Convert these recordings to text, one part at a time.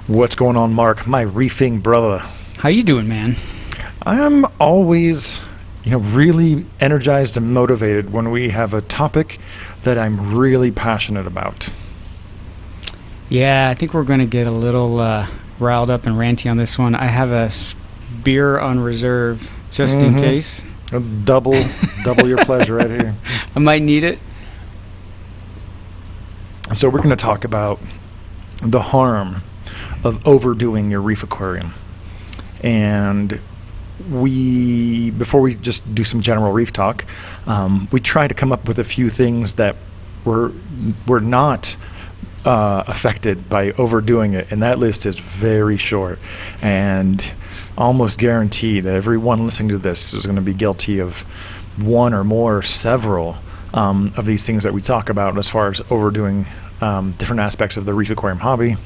What's going on, Mark? My reefing brother. How you doing, man? I'm always, really energized and motivated when we have a topic that I'm really passionate about. Yeah, I think we're going to get a little riled up and ranty on this one. I have a beer on reserve just in case. Double your pleasure right here. I might need it. So we're going to talk about the harm of overdoing your reef aquarium. And before we just do some general reef talk, we try to come up with a few things that were not affected by overdoing it, and that list is very short, and almost guaranteed that everyone listening to this is going to be guilty of one or more, several of these things that we talk about as far as overdoing different aspects of the reef aquarium hobby.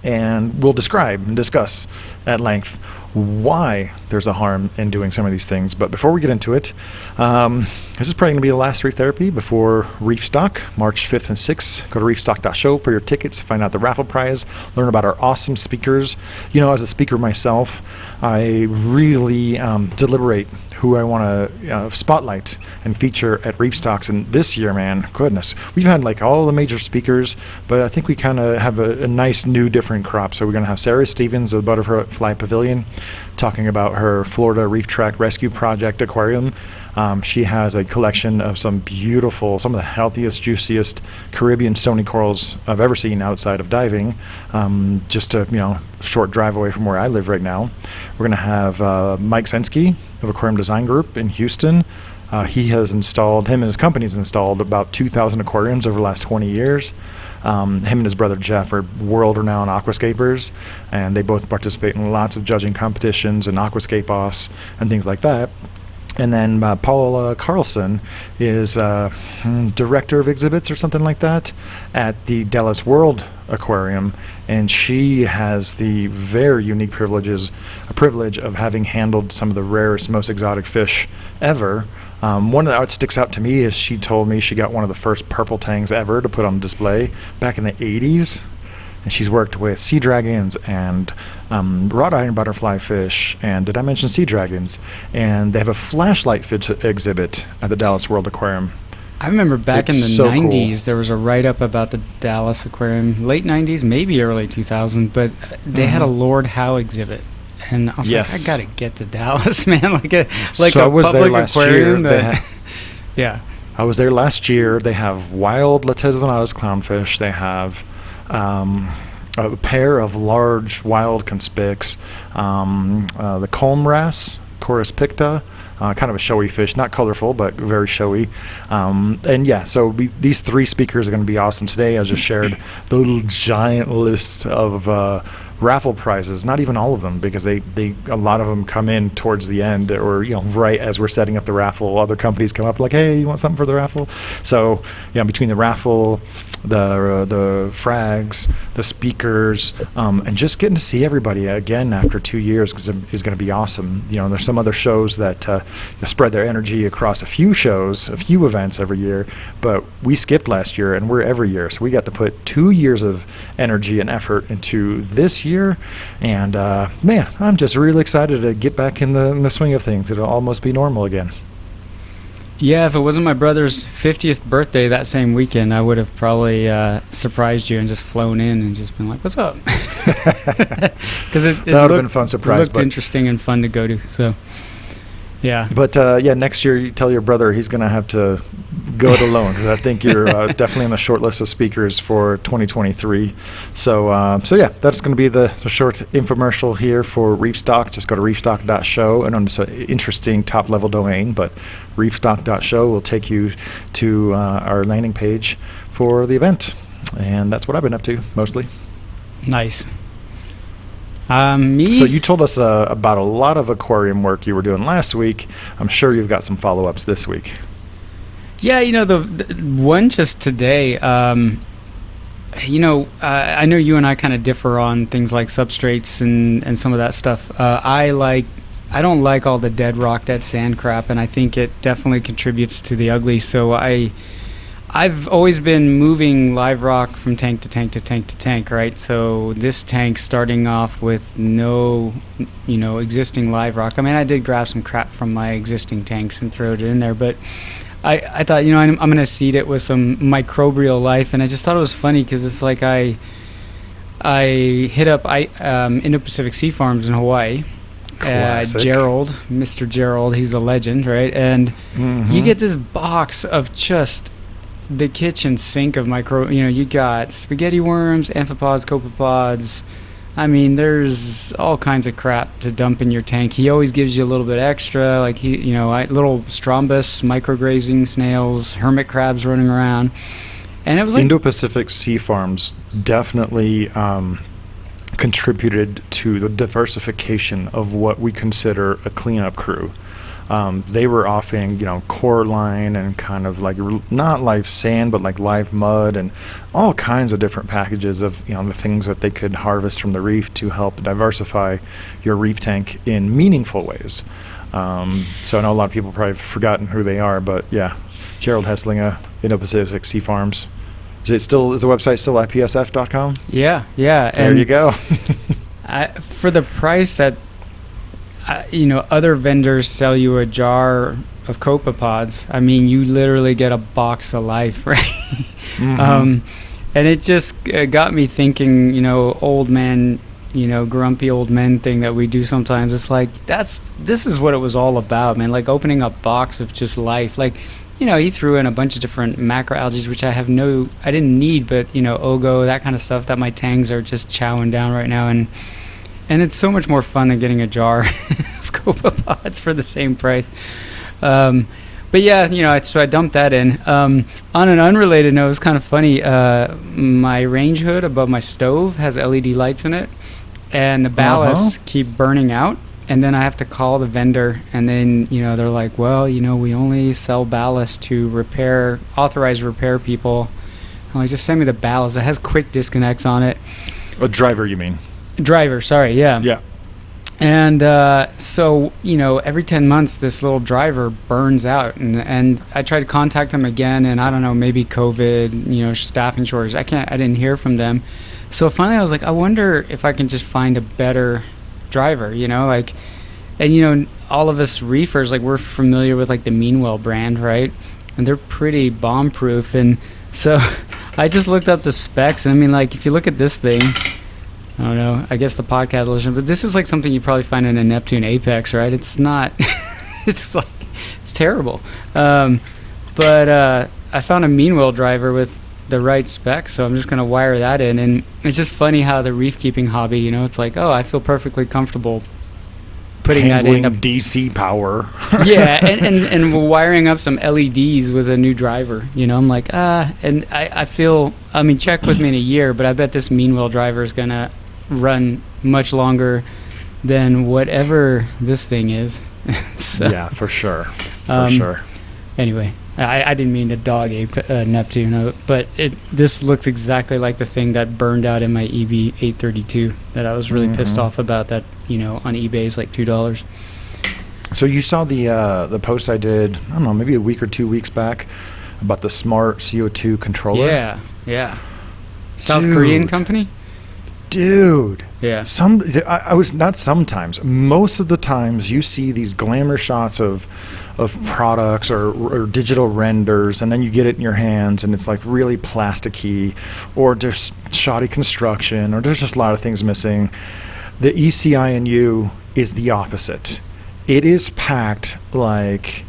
And we'll describe and discuss at length why there's a harm in doing some of these things. But before we get into it, this is probably going to be the last Reef Therapy before Reefstock, March 5th and 6th. Go to reefstock.show for your tickets, find out the raffle prize, learn about our awesome speakers. As a speaker myself, I really deliberate who I want to spotlight and feature at Reefstocks. And this year, man, goodness, we've had like all the major speakers, but I think we kind of have a nice new different crop. So we're going to have Sarah Stevens of the Butterfly Pavilion talking about her Florida Reef Track Rescue Project Aquarium. She has a collection of some beautiful, some of the healthiest, juiciest Caribbean stony corals I've ever seen outside of diving. Just a short drive away from where I live right now. We're going to have Mike Sensky of Aquarium Design Group in Houston. Him and his company's installed about 2,000 aquariums over the last 20 years. Him and his brother Jeff are world-renowned aquascapers, and they both participate in lots of judging competitions and aquascape offs and things like that. And then Paula Carlson is director of exhibits or something like that at the Dallas World Aquarium, and she has the very unique privilege of having handled some of the rarest, most exotic fish ever. One that sticks out to me is she told me she got one of the first purple tangs ever to put on display back in the 80s. And she's worked with sea dragons and wrought iron butterfly fish, and did I mention sea dragons? And they have a flashlight fish exhibit at the Dallas World Aquarium. I remember back in the 90s, there was a write-up about the Dallas Aquarium, late 90s, maybe early 2000, but they had a Lord Howe exhibit. And I was like, I gotta get to Dallas, man. like a public aquarium. Yeah. I was there last year. They have wild Latezzonatus clownfish. They have a pair of large wild conspics, the comb wrasse, Chorus picta, kind of a showy fish, not colorful, but very showy. So these three speakers are going to be awesome today. I just shared the little giant list of raffle prizes, not even all of them, because a lot of them come in towards the end, or right as we're setting up the raffle. Other companies come up like, hey, you want something for the raffle? So between the raffle, the frags, the speakers, and just getting to see everybody again after 2 years is going to be awesome. There's some other shows that spread their energy across a few events every year, but we skipped last year and we're every year, so we got to put 2 years of energy and effort into this year, and man, I'm just really excited to get back in the swing of things. It'll almost be normal again. Yeah, if it wasn't my brother's 50th birthday that same weekend, I would have probably surprised you and just flown in and just been like, what's up? Because that would have been a fun surprise. It looked interesting and fun to go to, so yeah. But next year you tell your brother he's going to have to go it alone, because I think you're definitely on the short list of speakers for 2023. So yeah, that's going to be the short infomercial here for Reefstock. Just go to reefstock.show, and on this interesting top-level domain, but reefstock.show will take you to our landing page for the event. And that's what I've been up to, mostly. Nice. So you told us about a lot of aquarium work you were doing last week. I'm sure you've got some follow-ups this week. Yeah, the one just today, I know you and I kind of differ on things like substrates and some of that stuff. I don't like all the dead rock, dead sand crap, and I think it definitely contributes to the ugly. So I I've always been moving live rock from tank to tank to tank to tank, right? So this tank starting off with no, existing live rock. I mean, I did grab some crap from my existing tanks and throw it in there, but I thought, I'm going to seed it with some microbial life, and I just thought it was funny because it's like I hit up Indo-Pacific Sea Farms in Hawaii. Gerald, Mr. Gerald, he's a legend, right? And you get this box of just the kitchen sink of you got spaghetti worms, amphipods, copepods. I mean, there's all kinds of crap to dump in your tank. He always gives you a little bit extra, like little strombus, micrograzing snails, hermit crabs running around. And it was like Indo-Pacific Sea Farms definitely contributed to the diversification of what we consider a cleanup crew. They were offering, core line and kind of like not live sand, but like live mud and all kinds of different packages of, the things that they could harvest from the reef to help diversify your reef tank in meaningful ways. So I know a lot of people probably have forgotten who they are, but yeah, Gerald Hesslinger, Indo-Pacific Sea Farms. Is the website still ipsf.com? Yeah. There you go. For the price that other vendors sell you a jar of copepods. I mean, you literally get a box of life, right? And it just got me thinking, old man, grumpy old men thing that we do sometimes. It's like, this is what it was all about, man. Like opening a box of just life. Like, he threw in a bunch of different macroalgae, which I didn't need, but, ogo, that kind of stuff that my tangs are just chowing down right now. And it's so much more fun than getting a jar of copepods for the same price. But yeah, so I dumped that in. On an unrelated note, it was kind of funny. My range hood above my stove has LED lights in it, and the ballasts keep burning out. And then I have to call the vendor, and then, they're like, well, we only sell ballast to authorized repair people. I'm like, just send me the ballast. It has quick disconnects on it. A driver, you mean? Driver, sorry, yeah. Yeah. And so, every 10 months, this little driver burns out. And I tried to contact them again, and I don't know, maybe COVID, staffing shortage. I didn't hear from them. So finally I was like, I wonder if I can just find a better driver, and all of us reefers, like, we're familiar with like the Meanwell brand, right? And they're pretty bomb proof. And so I just looked up the specs, and I mean, like, if you look at this thing, I don't know, I guess the podcast listener, but this is like something you probably find in a Neptune Apex, right? It's not it's like, it's terrible. But I found a Meanwell driver with the right specs, so I'm just going to wire that in. And it's just funny how the reef keeping hobby, it's like, I feel perfectly comfortable putting handling that in DC power. Yeah, and wiring up some LEDs with a new driver. I'm like, and I feel, check with me in a year, but I bet this Meanwell driver is going to run much longer than whatever this thing is. So, yeah, for sure. For sure. Anyway, I didn't mean to dog Neptune, but this looks exactly like the thing that burned out in my EB 832 that I was really pissed off about, that, on eBay is like $2. So you saw the post I did, I don't know, maybe a week or 2 weeks back about the smart CO2 controller? Yeah. South Korean company? Dude. Yeah. I was not sometimes. Most of the times you see these glamour shots of products or digital renders, and then you get it in your hands and it's like really plasticky, or just shoddy construction, or there's just a lot of things missing. The ECINU is the opposite. It is packed like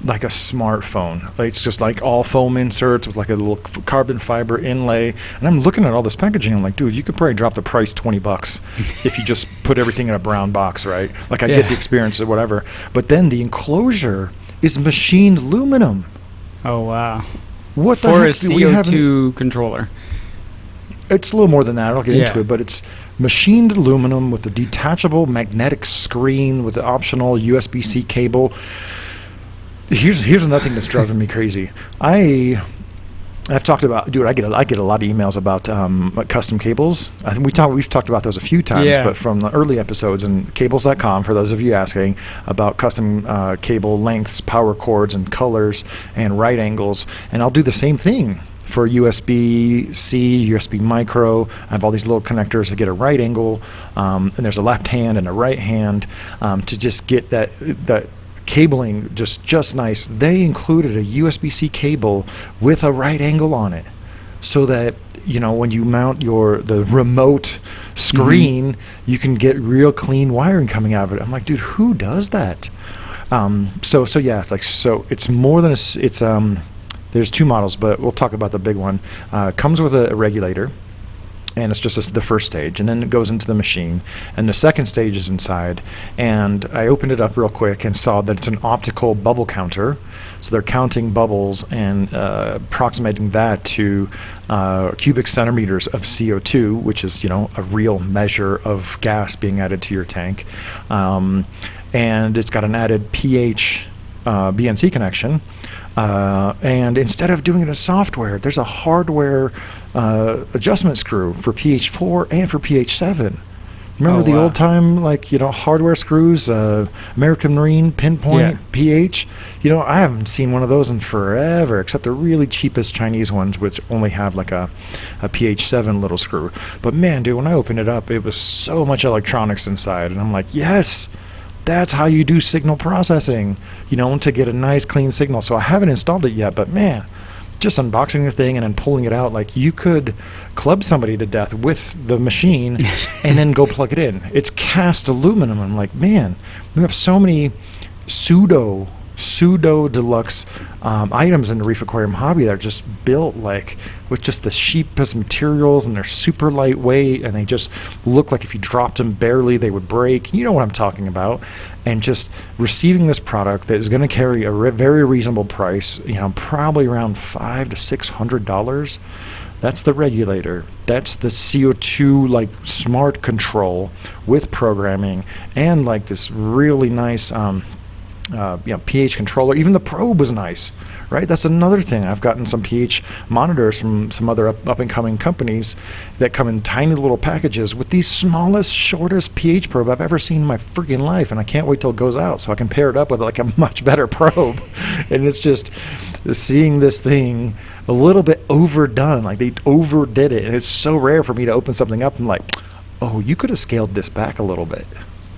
a smartphone. Like, it's just like all foam inserts with like a little carbon fiber inlay. And I'm looking at all this packaging. I'm like, dude, you could probably drop the price $20 if you just put everything in a brown box, right? Like, I get the experience or whatever. But then the enclosure is machined aluminum. Oh, wow. What the For heck a CO2 controller. It's a little more than that. I'll get into it, but it's machined aluminum with a detachable magnetic screen with an optional USB-C cable. Here's another thing that's driving me crazy. I I've talked about, dude. I get a lot of emails about custom cables. I think we've talked about those a few times, but from the early episodes and cables.com, for those of you asking about custom cable lengths, power cords, and colors and right angles, and I'll do the same thing for USB-C, USB micro. I have all these little connectors to get a right angle, and there's a left hand and a right hand to just get that cabling just nice. They included a USB-C cable with a right angle on it, so that when you mount the remote screen, you can get real clean wiring coming out of it. I'm like, dude, who does that? So yeah, it's more than there's two models, but we'll talk about the big one. Comes with a regulator, and it's just the first stage, and then it goes into the machine, and the second stage is inside. And I opened it up real quick and saw that it's an optical bubble counter, so they're counting bubbles and approximating that to cubic centimeters of CO2, which is a real measure of gas being added to your tank. And it's got an added pH BNC connection. And instead of doing it as software, there's a hardware adjustment screw for pH 4 and for pH 7. Remember the old time, hardware screws, American Marine pinpoint pH? I haven't seen one of those in forever, except the really cheapest Chinese ones, which only have a pH 7 little screw. But man, dude, when I opened it up, it was so much electronics inside, and I'm like, yes. That's how you do signal processing, to get a nice clean signal. So I haven't installed it yet, but man, just unboxing the thing and then pulling it out, you could club somebody to death with the machine and then go plug it in. It's cast aluminum. I'm like, man, we have so many pseudo deluxe items in the Reef Aquarium hobby that are just built with just the cheapest materials, and they're super lightweight, and they just look like if you dropped them barely they would break. You know what I'm talking about. And just receiving this product that is going to carry a very reasonable price, probably around $500 to $600. That's the regulator. That's the CO2 smart control with programming, and this really nice pH controller. Even the probe was nice, right? That's another thing. I've gotten some pH monitors from some other up-and-coming companies that come in tiny little packages with the smallest, shortest pH probe I've ever seen in my freaking life, and I can't wait till it goes out so I can pair it up with a much better probe. And it's just seeing this thing a little bit overdone, they overdid it, and it's so rare for me to open something up and oh, you could have scaled this back a little bit.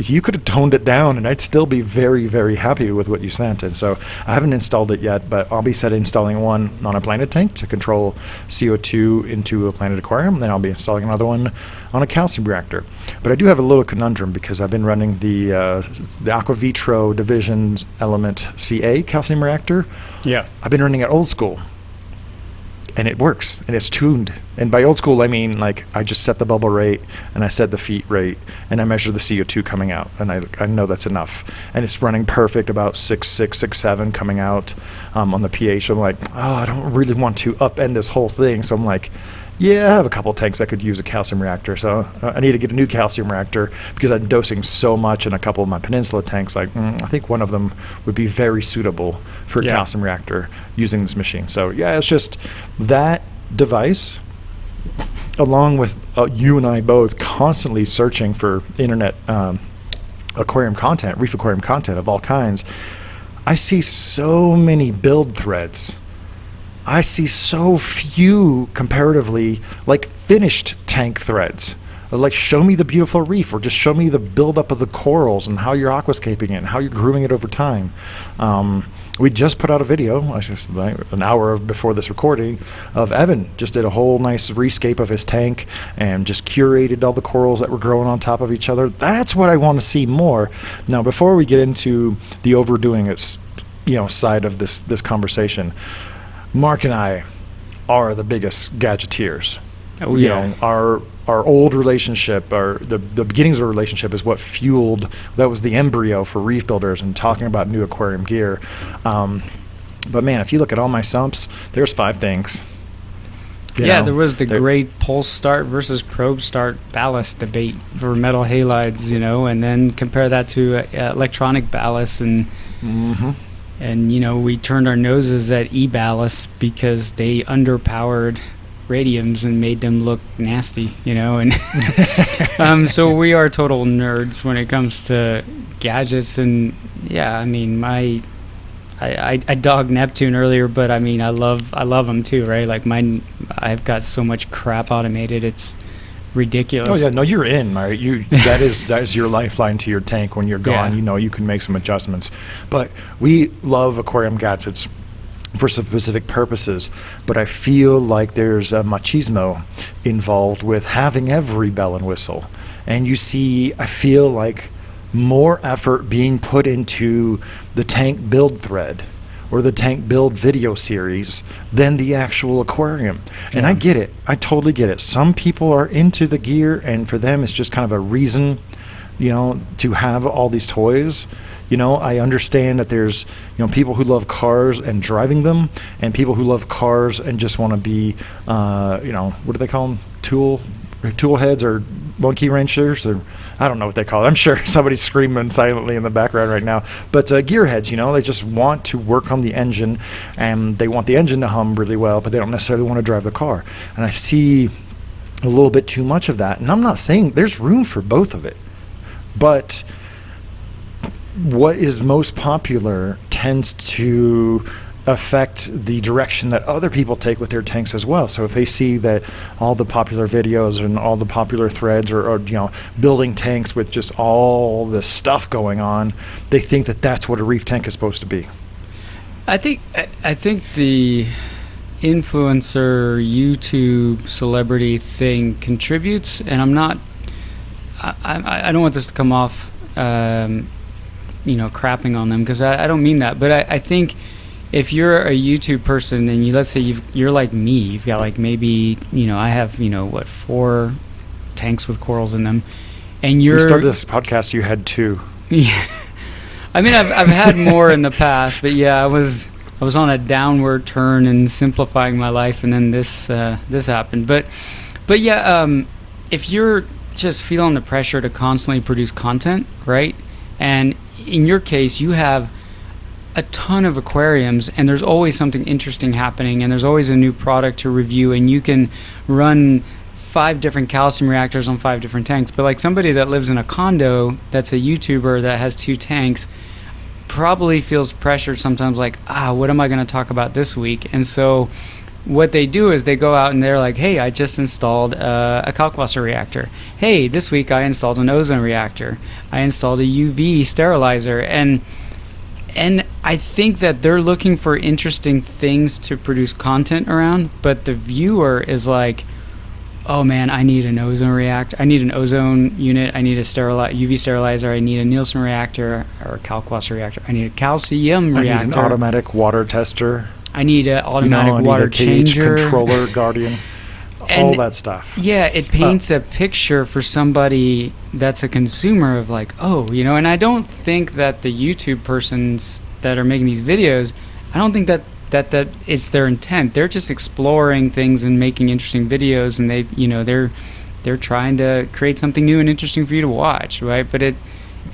You could have toned it down, and I'd still be very, very happy with what you sent. And so I haven't installed it yet, but I'll be installing one on a planet tank to control CO2 into a planet aquarium. Then I'll be installing another one on a calcium reactor. But I do have a little conundrum, because I've been running the Aqua Vitro Division's Element CA calcium reactor. Yeah. I've been running it old school. And it works, and it's tuned. And by old school, I mean I just set the bubble rate, and I set the feet rate, and I measure the CO2 coming out, and I know that's enough. And it's running perfect, about 6.6, 6.7 coming out on the pH. So I'm like, oh, I don't really want to upend this whole thing. So I'm like, yeah, I have a couple tanks that could use a calcium reactor. So I need to get a new calcium reactor, because I'm dosing so much in a couple of my Peninsula tanks. I think one of them would be very suitable for a calcium reactor using this machine. So yeah, it's just that device, along with you and I both constantly searching for internet aquarium content, reef aquarium content of all kinds. I see so many build threads. I see so few comparatively finished tank threads. Show me the beautiful reef, or just show me the buildup of the corals and how you're aquascaping it and how you're grooming it over time. We just put out a video, an hour before this recording, of Evan. Just did a whole nice rescape of his tank and just curated all the corals that were growing on top of each other. That's what I want to see more. Now, before we get into the overdoing it, side of this conversation, Mark and I are the biggest gadgeteers. Oh yeah. Our old relationship, the beginnings of a relationship, is what fueled. That was the embryo for Reef Builders and talking about new aquarium gear. But man, if you look at all my sumps, there's 5 things. There was the great pulse start versus probe start ballast debate for metal halides, and then compare that to electronic ballast, and And, you know, we turned our noses at e-ballasts because they underpowered radiums and made them look nasty, you know. And so we are total nerds when it comes to gadgets. And yeah, I mean, I dogged Neptune earlier, but I mean, I love them too, right? Like I've got so much crap automated, it's ridiculous. Oh yeah, no, you're in, right? That is your lifeline to your tank when you're gone. Yeah. You know, you can make some adjustments. But we love aquarium gadgets for specific purposes. But I feel like there's a machismo involved with having every bell and whistle. And I feel like more effort being put into the tank build thread or the tank build video series than the actual aquarium. And I get it. I totally get it. Some people are into the gear, and for them it's just kind of a reason, you know, to have all these toys. You know, I understand that there's, you know, people who love cars and driving them, and people who love cars and just want to be, you know, what do they call them? Tool heads or monkey wrenchers, or I don't know what they call it. I'm sure somebody's screaming silently in the background right now. But gearheads, you know, they just want to work on the engine, and they want the engine to hum really well, but they don't necessarily want to drive the car. And I see a little bit too much of that. And I'm not saying there's room for both of it, but what is most popular tends to affect the direction that other people take with their tanks as well. So if they see that all the popular videos and all the popular threads are you know, building tanks with just all this stuff going on, they think that that's what a reef tank is supposed to be. I think the influencer YouTube celebrity thing contributes, and I don't want this to come off you know, crapping on them, because I don't mean that, but I think if you're a YouTube person and let's say you're like me, you've got like maybe, you know, I have, you know, 4 tanks with corals in them, and you started this podcast, you had 2. Yeah, I mean, I've had more in the past, but yeah, I was on a downward turn and simplifying my life, and then this happened. But yeah, if you're just feeling the pressure to constantly produce content, right? And in your case, you have a ton of aquariums, and there's always something interesting happening, and there's always a new product to review, and you can run 5 different calcium reactors on 5 different tanks. But like somebody that lives in a condo that's a YouTuber that has 2 tanks probably feels pressured sometimes, like, what am I going to talk about this week? And so what they do is they go out and they're like, hey, I just installed a Kalkwasser reactor. Hey, this week I installed an ozone reactor. I installed a UV sterilizer. And I think that they're looking for interesting things to produce content around, but the viewer is like, oh man, I need an ozone reactor. I need an ozone unit. I need a UV sterilizer. I need a Nielsen reactor or a Kalkwasser reactor. I need a calcium reactor. I need an automatic water tester. I need an automatic water changer. Controller, Guardian. All that stuff. Yeah, it paints a picture for somebody that's a consumer of like, oh, you know, and I don't think that the YouTube persons that are making these videos, I don't think that it's their intent. They're just exploring things and making interesting videos, and they're trying to create something new and interesting for you to watch, right? But it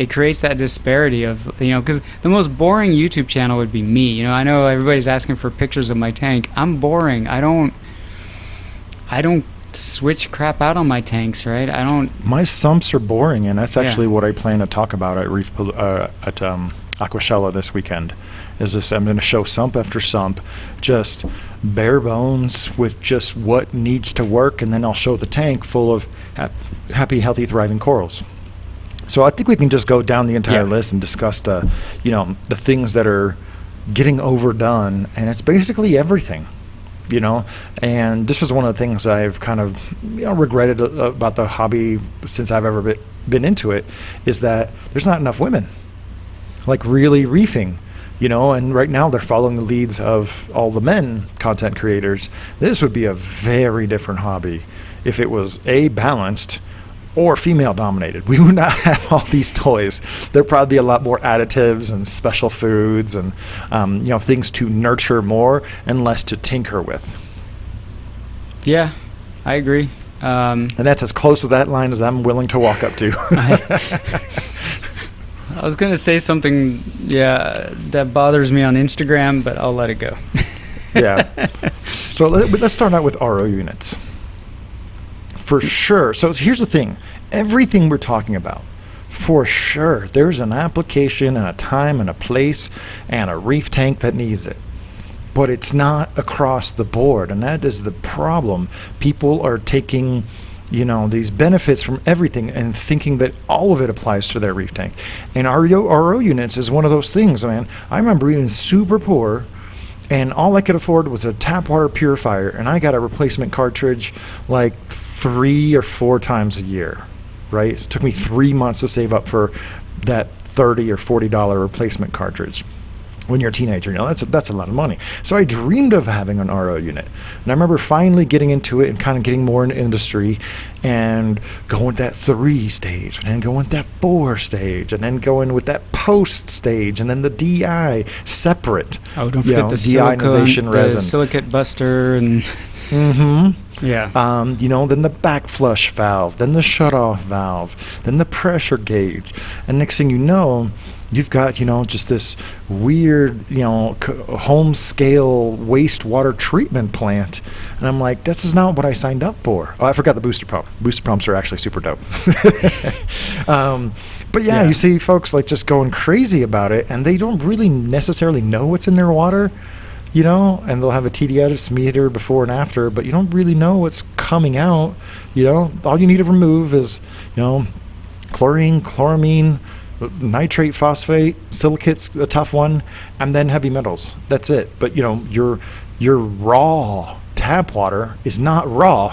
creates that disparity of, you know, because the most boring YouTube channel would be me. You know, I know everybody's asking for pictures of my tank. I'm boring. I don't switch crap out on my tanks, right? My sumps are boring, and that's actually what I plan to talk about at Reef at Aquashella this weekend. I'm going to show sump after sump, just bare bones with just what needs to work, and then I'll show the tank full of happy, healthy, thriving corals. So I think we can just go down the entire list and discuss the things that are getting overdone, and it's basically everything. You know, and this was one of the things I've kind of regretted about the hobby since I've ever been into it, is that there's not enough women like really reefing, you know, and right now they're following the leads of all the men content creators. This would be a very different hobby if it was balanced or female dominated. We would not have all these toys. There'd probably be a lot more additives and special foods and things to nurture more and less to tinker with. Yeah, I agree. And that's as close to that line as I'm willing to walk up to. I was going to say something, that bothers me on Instagram, but I'll let it go. Yeah. So let's start out with RO units. For sure. So here's the thing. Everything we're talking about, for sure, there's an application and a time and a place and a reef tank that needs it. But it's not across the board, and that is the problem. People are taking, these benefits from everything and thinking that all of it applies to their reef tank. And RO units is one of those things, man. I remember being super poor, and all I could afford was a tap water purifier, and I got a replacement cartridge like 3 or 4 times a year, right? It took me 3 months to save up for that $30 or $40 replacement cartridge. When you're a teenager, that's a lot of money. So I dreamed of having an RO unit. And I remember finally getting into it and kind of getting more into industry and going with that 3 stage, and then going with that 4 stage, and then going with that post stage, and then the DI separate. Oh, don't forget the deionization resin. The silicate buster and... Mm-hmm. Yeah. Then the backflush valve, then the shutoff valve, then the pressure gauge. And next thing you know, you've got, just this weird, home scale wastewater treatment plant. And I'm like, this is not what I signed up for. Oh, I forgot the booster pump. Booster pumps are actually super dope. But yeah, you see folks like just going crazy about it, and they don't really necessarily know what's in their water. And they'll have a TDS meter before and after, but you don't really know what's coming out. All you need to remove is, chlorine, chloramine, nitrate, phosphate, silicate's a tough one, and then heavy metals. That's it. But, your raw tap water is not raw.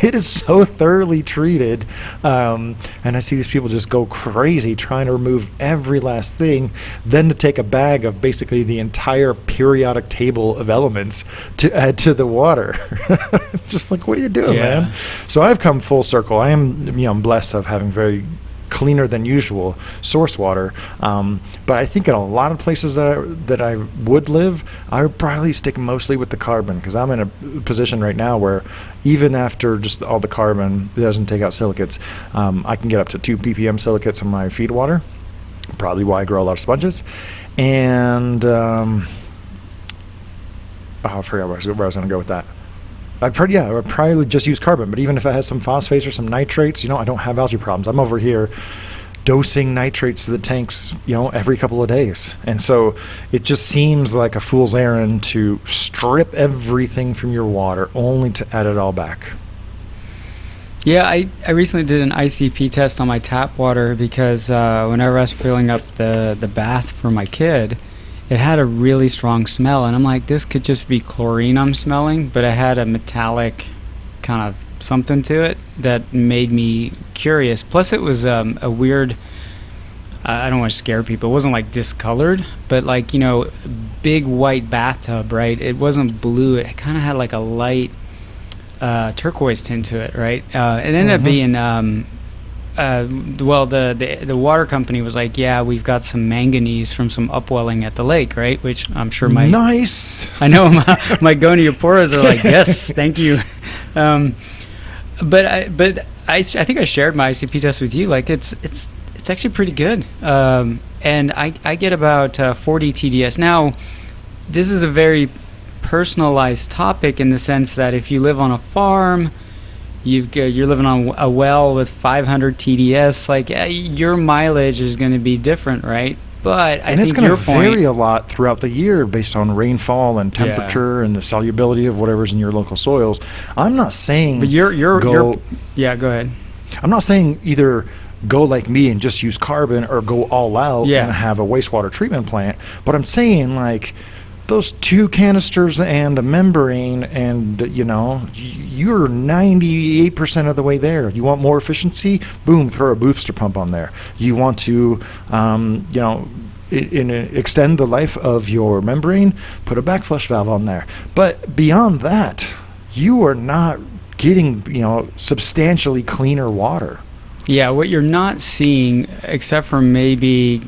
It is so thoroughly treated. And I see these people just go crazy trying to remove every last thing, then to take a bag of basically the entire periodic table of elements to add to the water. Just like, what are you doing, man? So I've come full circle. I am, I'm blessed of having very cleaner than usual source water, but I think in a lot of places that I would live, I would probably stick mostly with the carbon, because I'm in a position right now where even after just all the carbon, it doesn't take out silicates. I can get up to 2 ppm silicates in my feed water, probably why I grow a lot of sponges. And I forgot where I was going to go with that. I would probably just use carbon, but even if it has some phosphates or some nitrates, I don't have algae problems. I'm over here dosing nitrates to the tanks, every couple of days. And so it just seems like a fool's errand to strip everything from your water only to add it all back. Yeah, I recently did an ICP test on my tap water because whenever I was filling up the bath for my kid, it had a really strong smell, and I'm like, this could just be chlorine I'm smelling, but it had a metallic kind of something to it that made me curious. Plus it was a weird, I don't want to scare people, it wasn't like discolored, but like, big white bathtub, right? It wasn't blue, it kind of had like a light turquoise tint to it, right? It ended up being the water company was like, yeah, we've got some manganese from some upwelling at the lake, right? Which I'm sure nice. I know my gonioporas are like, yes, thank you. But I think I shared my ICP test with you. Like it's actually pretty good. And I get about 40 TDS. Now, this is a very personalized topic in the sense that if you live on a farm, you're living on a well with 500 TDS, like your mileage is going to be different, right? But I think it's going to vary a lot throughout the year based on rainfall and temperature and the solubility of whatever's in your local soils. I'm not saying, but go ahead. I'm not saying either go like me and just use carbon or go all out and have a wastewater treatment plant. But I'm saying like, those 2 canisters and a membrane, and you're 98% of the way there. You want more efficiency? Boom, throw a booster pump on there. You want to extend the life of your membrane? Put a backflush valve on there. But beyond that, you are not getting substantially cleaner water. Yeah, what you're not seeing, except for maybe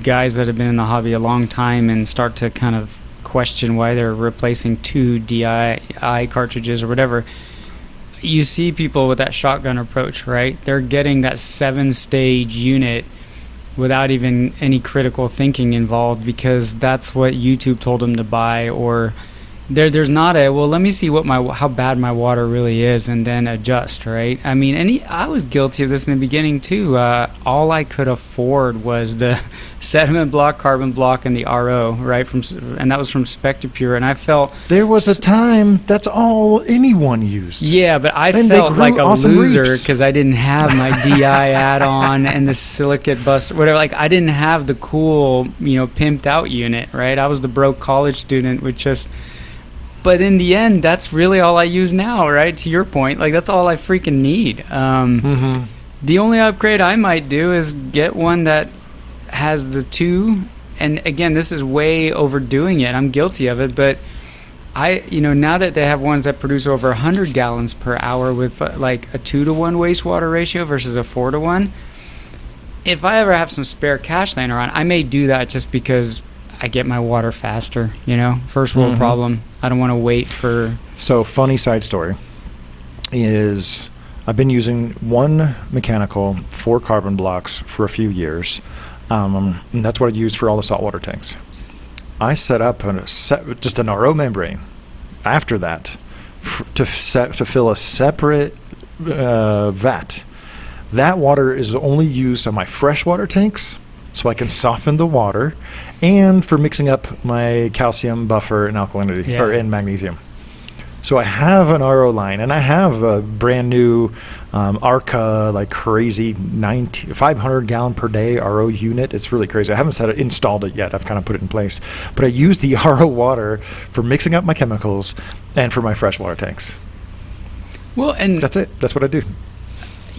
guys that have been in the hobby a long time and start to kind of question why they're replacing 2 DI cartridges or whatever, you see people with that shotgun approach, right? They're getting that 7-stage unit without even any critical thinking involved, because that's what YouTube told them to buy, or there's not a, well, let me see how bad my water really is and then adjust, right? I mean, I was guilty of this in the beginning too. All I could afford was the sediment block, carbon block, and the RO, right? And that was from Spectapure, and I felt there was a time that's all anyone used. Yeah, but I felt like a loser because I didn't have my DI add-on and the silicate bus, whatever. Like, I didn't have the cool, pimped out unit, right? I was the broke college student with just. But in the end, that's really all I use now, right? To your point, like, that's all I freaking need. The only upgrade I might do is get one that has the 2. And again, this is way overdoing it. I'm guilty of it. But now that they have ones that produce over 100 gallons per hour with like a 2-to-1 wastewater ratio versus a 4-to-1, if I ever have some spare cash laying around, I may do that just because I get my water faster, first world problem. I don't want to wait for. So funny side story is I've been using one mechanical 4 carbon blocks for a few years. And that's what I use for all the saltwater tanks. I set up just an RO membrane after that to fill a separate vat. That water is only used on my freshwater tanks, so I can soften the water, and for mixing up my calcium buffer and alkalinity or and magnesium. So I have an RO line, and I have a brand new Arca, like crazy 500 gallon per day RO unit. It's really crazy. I haven't installed it yet. I've kind of put it in place, but I use the RO water for mixing up my chemicals and for my freshwater tanks. Well, and that's it. That's what I do.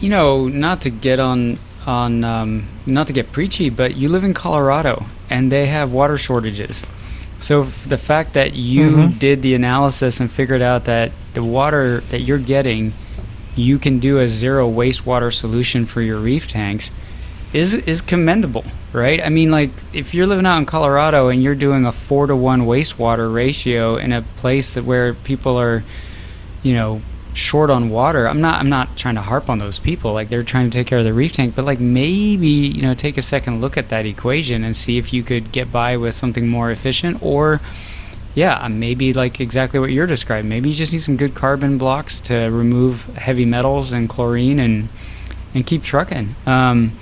Not to get not to get preachy, but you live in Colorado and they have water shortages. So the fact that you did the analysis and figured out that the water that you're getting, you can do a 0 wastewater solution for your reef tanks is commendable, right? I mean, like, if you're living out in Colorado and you're doing a 4-to-1 wastewater ratio in a place where people are, short on water, I'm not trying to harp on those people. Like, they're trying to take care of the reef tank, but like, maybe take a second look at that equation and see if you could get by with something more efficient, or maybe like exactly what you're describing. Maybe you just need some good carbon blocks to remove heavy metals and chlorine and keep trucking. And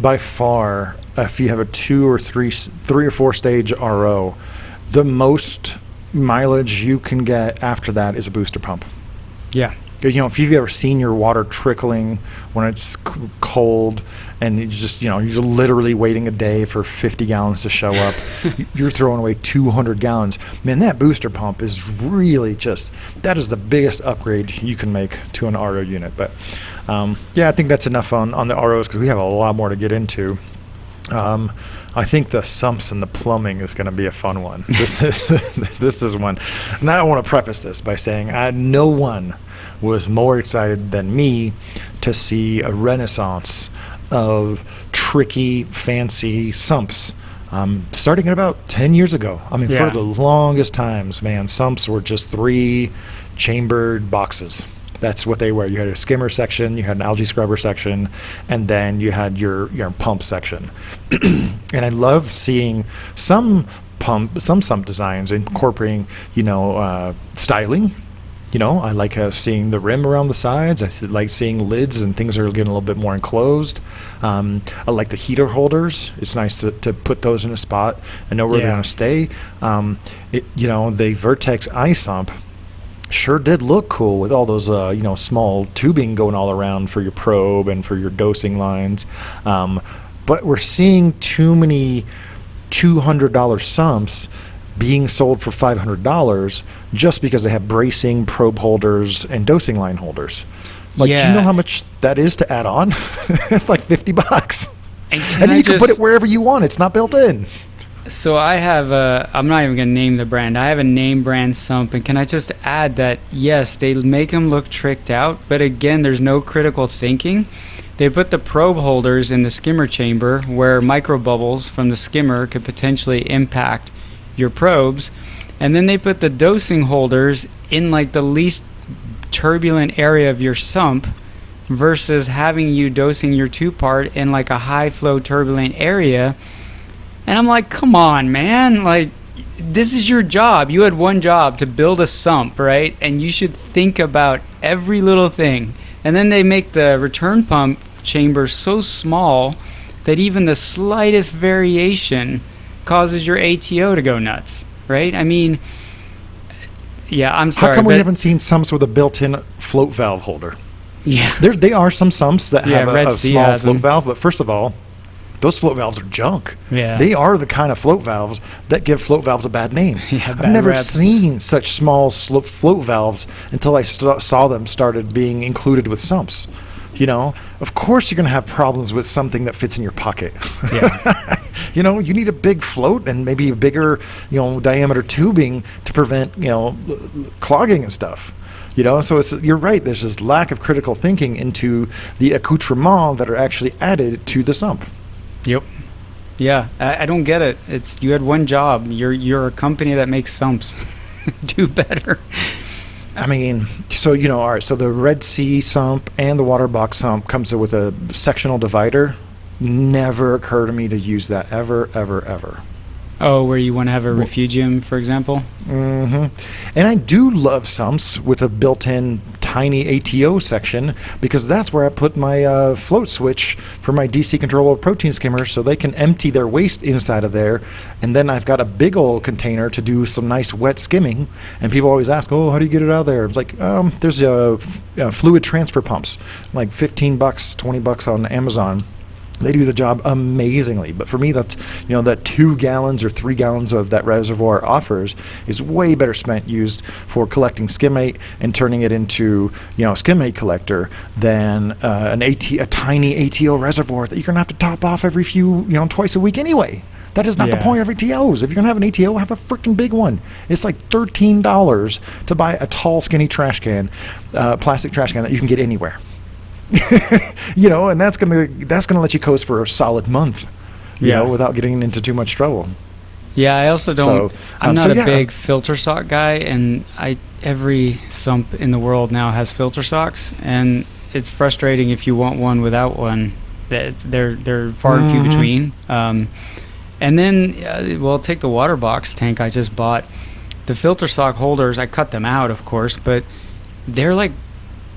by far, if you have a 2 or 3 or 4 stage RO, the most mileage you can get after that is a booster pump. If you've ever seen your water trickling when it's cold and you're literally waiting a day for 50 gallons to show up, you're throwing away 200 gallons. Man, that booster pump is really that is the biggest upgrade you can make to an RO unit. But I think that's enough on the ROs, because we have a lot more to get into. I think the sumps and the plumbing is going to be a fun one. This is one. Now I want to preface this by saying no one was more excited than me to see a renaissance of tricky, fancy sumps. Starting at about 10 years ago. I mean, for the longest times, man, sumps were just 3 chambered boxes. That's what they were. You had a skimmer section, you had an algae scrubber section, and then you had your pump section. And I love seeing some sump designs incorporating, styling. I like seeing the rim around the sides. I like seeing lids and things are getting a little bit more enclosed. I like the heater holders. It's nice to put those in a spot and know where they're going to stay. The Vertex iSump sure did look cool with all those small tubing going all around for your probe and for your dosing lines, but we're seeing too many $200 sumps being sold for $500 just because they have bracing, probe holders, and dosing line holders. Like, do you know how much that is to add on? It's like $50, and you can put it wherever you want. It's not built in. So I have I'm not even going to name the brand. I have a name brand sump, and can I just add that, yes, they make them look tricked out, but again, there's no critical thinking. They put the probe holders in the skimmer chamber where microbubbles from the skimmer could potentially impact your probes, and then they put the dosing holders in like the least turbulent area of your sump versus having you dosing your 2-part in like a high flow turbulent area. And I'm like, come on, man. Like, this is your job. You had one job, to build a sump, right? And you should think about every little thing. And then they make the return pump chamber so small that even the slightest variation causes your ATO to go nuts, right? I mean, yeah, I'm sorry. How come we haven't seen sumps with a built-in float valve holder? Yeah. There are some sumps that have a small float valve, but first of all, those float valves are junk. Yeah. They are the kind of float valves that give float valves a bad name. Yeah, I've never seen such small float valves until I saw them started being included with sumps. You know, of course you're going to have problems with something that fits in your pocket. Yeah. You know, you need a big float and maybe a bigger, diameter tubing to prevent, clogging and stuff. You know, so you're right. There's this lack of critical thinking into the accoutrements that are actually added to the sump. Yep. Yeah, I don't get it. You had one job. You're a company that makes sumps. Do better. I mean, so, all right, so the Red Sea sump and the water box sump comes with a sectional divider. Never occurred to me to use that ever, ever, ever. Oh, where you want to have a refugium, for example? Mm-hmm. And I do love sumps with a built-in tiny ATO section, because that's where I put my float switch for my DC controllable protein skimmers, so they can empty their waste inside of there. And then I've got a big old container to do some nice wet skimming. And people always ask, oh, how do you get it out of there? It's like, there's fluid transfer pumps, like $15, $20 on Amazon. They do the job amazingly. But for me, that's, that 2 gallons or 3 gallons of that reservoir offers is way better used for collecting skimmate and turning it into, skimmate collector than a tiny ATO reservoir that you're going to have to top off every twice a week anyway. That is not the point of ATOs. If you're going to have an ATO, have a freaking big one. It's like $13 to buy a tall, skinny trash can, plastic trash can that you can get anywhere. And that's gonna let you coast for a solid month, without getting into too much trouble. Yeah, I also don't. I'm not a big filter sock guy, and every sump in the world now has filter socks, and it's frustrating if you want one without one. They're far and few between. And then, take the water box tank I just bought. The filter sock holders, I cut them out, of course, but they're like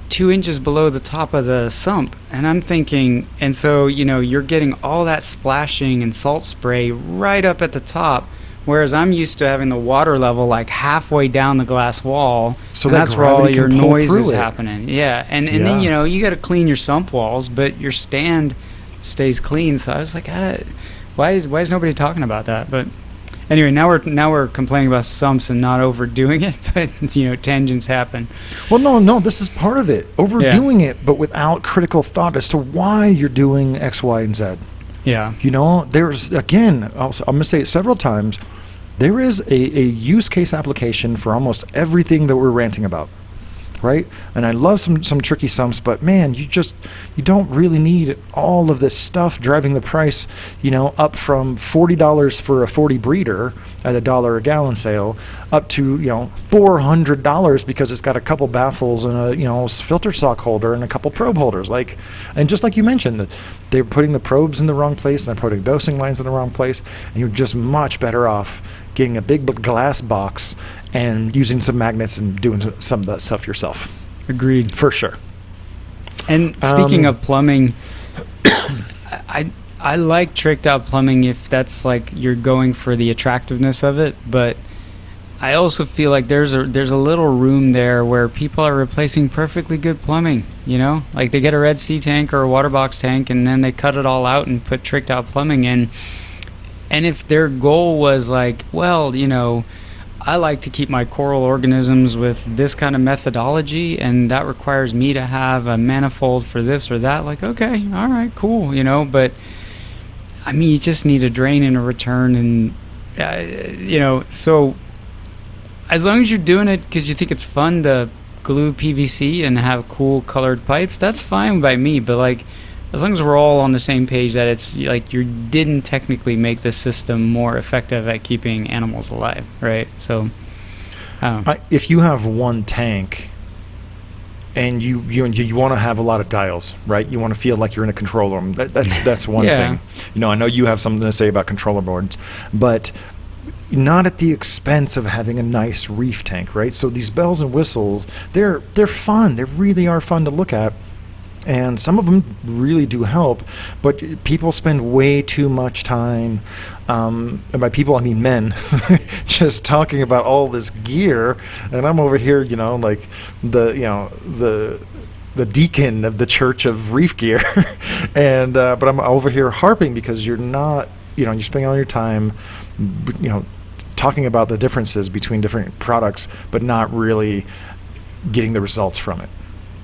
2 inches below the top of the sump, and I'm thinking, and so you're getting all that splashing and salt spray right up at the top, whereas I'm used to having the water level like halfway down the glass wall, so that's where all your noise is happening. And then you got to clean your sump walls, but your stand stays clean. So I was like, why is nobody talking about that? But anyway, now we're complaining about sumps and not overdoing it, but tangents happen. Well, no, this is part of it. Overdoing it, but without critical thought as to why you're doing X, Y, and Z. Yeah. There's, again, I'm going to say it several times, there is a use case application for almost everything that we're ranting about. Right? And I love some tricky sumps, but man, you don't really need all of this stuff driving the price, up from $40 for a 40 breeder at $1 a gallon sale up to, $400 because it's got a couple baffles and a, filter sock holder and a couple probe holders. And just like you mentioned, they're putting the probes in the wrong place and they're putting dosing lines in the wrong place, and you're just much better off getting a big glass box and using some magnets and doing some of that stuff yourself. Agreed. For sure. And speaking of plumbing, I like tricked out plumbing if that's like you're going for the attractiveness of it, but I also feel like there's a little room there where people are replacing perfectly good plumbing, like they get a Red Sea tank or a water box tank and then they cut it all out and put tricked out plumbing in. And if their goal was like, well, I like to keep my coral organisms with this kind of methodology, and that requires me to have a manifold for this or that, like, okay, all right, cool, but I mean, you just need a drain and a return, and so as long as you're doing it because you think it's fun to glue PVC and have cool colored pipes, that's fine by me. But like, as long as we're all on the same page that it's like you didn't technically make the system more effective at keeping animals alive, right? So, if you have one tank and you want to have a lot of dials, right? You want to feel like you're in a control room. That's one thing. I know you have something to say about controller boards, but not at the expense of having a nice reef tank, right? So these bells and whistles, they're fun. They really are fun to look at. And some of them really do help, but people spend way too much time, and by people I mean men, just talking about all this gear, and I'm over here, like the deacon of the Church of Reef Gear, and but I'm over here harping because you're not, you're spending all your time, talking about the differences between different products, but not really getting the results from it.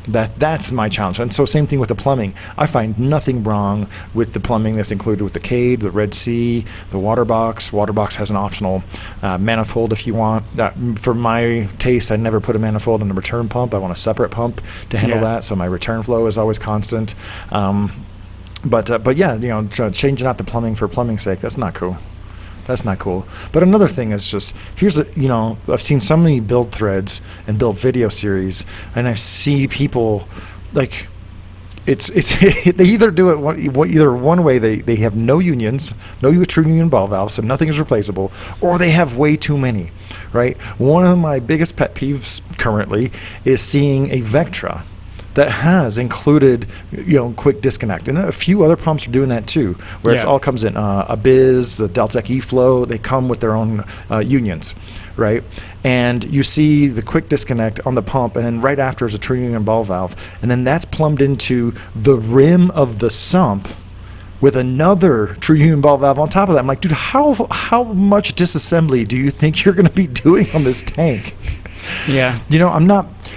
That's my challenge. And so same thing with the plumbing. I find nothing wrong with the plumbing that's included with the Cade, the Red Sea, the water box. Water box has an optional manifold if you want. For my taste, I never put a manifold in the return pump. I want a separate pump to handle that, so my return flow is always constant. But yeah, changing out the plumbing for plumbing's sake, that's not cool. That's not cool. But another thing is just, I've seen so many build threads and build video series, and I see people, like, it's they either do it either one way, they have no unions, no true union ball valves, so nothing is replaceable, or they have way too many, right? One of my biggest pet peeves currently is seeing a Vectra that has included, quick disconnect. And a few other pumps are doing that too, where it all comes in. Abiz, the Deltec E-Flow, they come with their own unions, right? And you see the quick disconnect on the pump, and then right after is a true union ball valve. And then that's plumbed into the rim of the sump with another true union ball valve on top of that. I'm like, dude, how much disassembly do you think you're going to be doing on this tank? Yeah.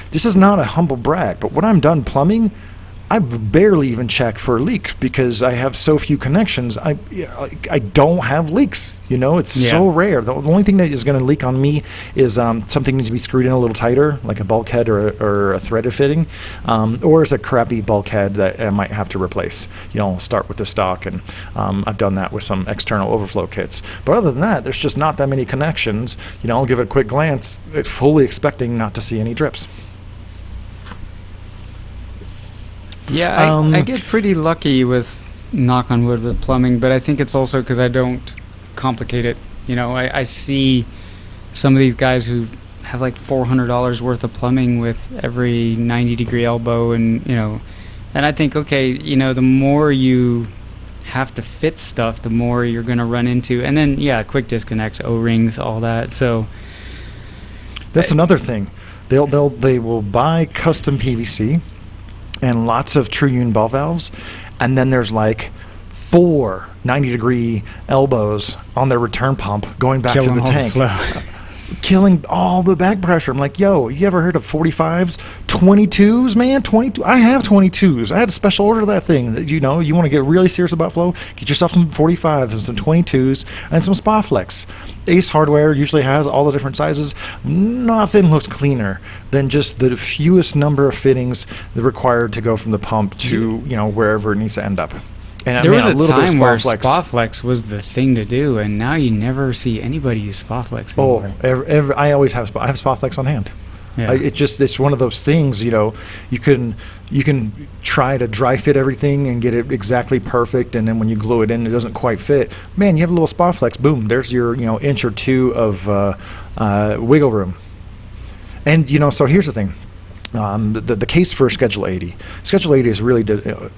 This is not a humble brag, but when I'm done plumbing, I barely even check for leaks because I have so few connections. I don't have leaks. It's so rare. The only thing that is going to leak on me is something needs to be screwed in a little tighter, like a bulkhead or a threaded fitting, or is a crappy bulkhead that I might have to replace. Start with the stock, and I've done that with some external overflow kits. But other than that, there's just not that many connections. I'll give it a quick glance, fully expecting not to see any drips. Yeah, I get pretty lucky with, knock on wood, with plumbing, but I think it's also because I don't complicate it. I see some of these guys who have like $400 worth of plumbing with every 90-degree elbow, and I think, okay, the more you have to fit stuff, the more you're going to run into, and then quick disconnects, O-rings, all that. So that's another thing. They will buy custom PVC and lots of true union ball valves, and then there's like 4 90-degree elbows on their return pump going back to the tank, killing all the back pressure. I'm like, yo, you ever heard of 45s? 22s, man? 22. I have 22s. I had a special order of that thing. You want to get really serious about flow? Get yourself some 45s and some 22s and some Spaflex. Ace Hardware usually has all the different sizes. Nothing looks cleaner than just the fewest number of fittings that are required to go from the pump to wherever it needs to end up. And there was a time where Spaflex was the thing to do, and now you never see anybody use Spaflex anymore. I always have I have Spaflex on hand. Yeah. It's one of those things. You can try to dry fit everything and get it exactly perfect, and then when you glue it in, it doesn't quite fit. Man, you have a little Spaflex. Boom, there's your inch or two of wiggle room. And so here's the thing. The case for Schedule 80. Schedule 80 is really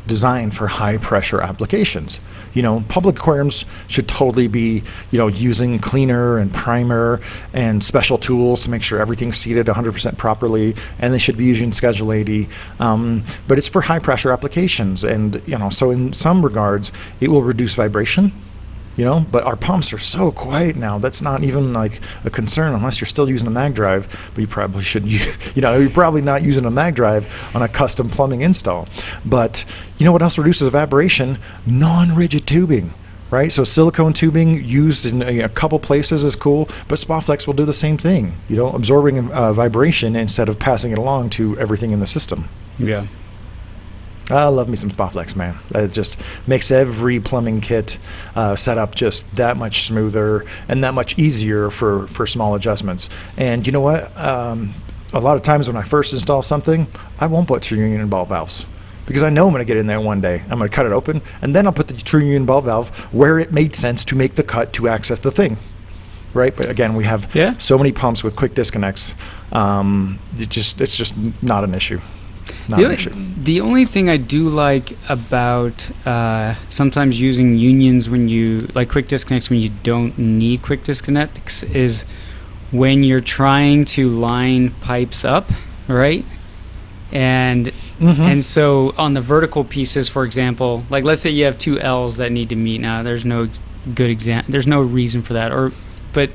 designed for high pressure applications. Public aquariums should totally be, using cleaner and primer and special tools to make sure everything's seated 100% properly, and they should be using Schedule 80. But it's for high pressure applications, and so in some regards, it will reduce vibration. But our pumps are so quiet now. That's not even like a concern unless you're still using a mag drive. But you probably should, you're probably not using a mag drive on a custom plumbing install. But what else reduces evaporation? Non-rigid tubing, right? So silicone tubing used in a couple places is cool, but Spaflex will do the same thing. Absorbing vibration instead of passing it along to everything in the system. Yeah. I love me some Spaflex, man. It just makes every plumbing kit setup just that much smoother and that much easier for small adjustments. And you know what? a lot of times when I first install something, I won't put true union ball valves because I know I'm going to get in there one day. I'm going to cut it open, and then I'll put the true union ball valve where it made sense to make the cut to access the thing. Right, but again, we have so many pumps with quick disconnects. It's just not an issue. The only thing I do like about sometimes using unions when you like quick disconnects when you don't need quick disconnects is when you're trying to line pipes up, right? And so on the vertical pieces, for example, like let's say you have two L's that need to meet. Now there's no good there's no reason for that, but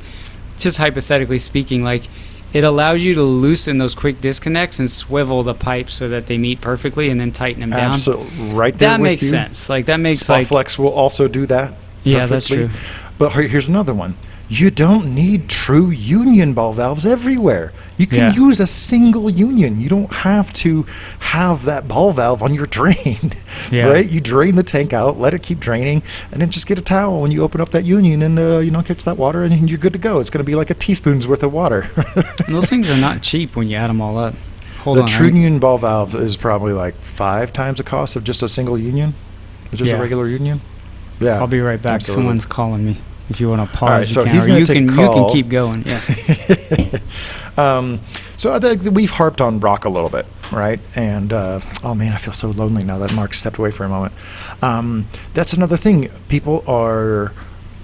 just hypothetically speaking, like it allows you to loosen those quick disconnects and swivel the pipes so that they meet perfectly and then tighten them down. Absolutely. Right there that with makes you. sense. Like that makes Flex will also do that. Yeah, that's perfectly. true. But here's another one. You don't need true union ball valves everywhere. You can use a single union. You don't have to have that ball valve on your drain, right? You drain the tank out, let it keep draining, and then just get a towel when you open up that union and catch that water, and you're good to go. It's going to be like a teaspoon's worth of water. And those things are not cheap when you add them all up. The true union ball valve is probably like 5 times the cost of just a single union, just a regular union. Yeah, I'll be right back. Absolutely. Someone's calling me. If you want to pause, right, so you can. Or you can keep going. Yeah. So I think we've harped on rock a little bit, right? And oh man, I feel so lonely now that Mark stepped away for a moment. That's another thing. People are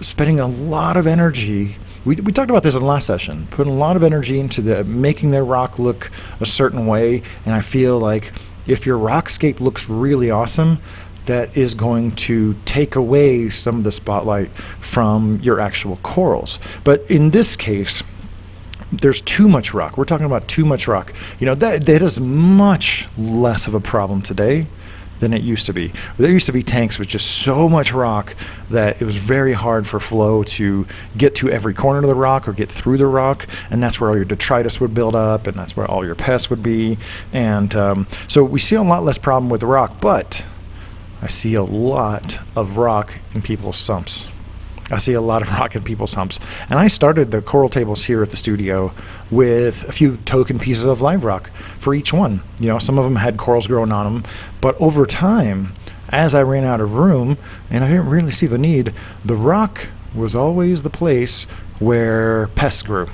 spending a lot of energy. We talked about this in the last session. Putting a lot of energy into making their rock look a certain way, and I feel like if your rockscape looks really awesome, that is going to take away some of the spotlight from your actual corals. But in this case, there's too much rock. We're talking about too much rock. That is much less of a problem today than it used to be. There used to be tanks with just so much rock that it was very hard for flow to get to every corner of the rock or get through the rock, and that's where all your detritus would build up, and that's where all your pests would be. And so we see a lot less problem with the rock, but I see a lot of rock in people's sumps. And I started the coral tables here at the studio with a few token pieces of live rock for each one. Some of them had corals growing on them, but over time, as I ran out of room and I didn't really see the need, the rock was always the place where pests grew.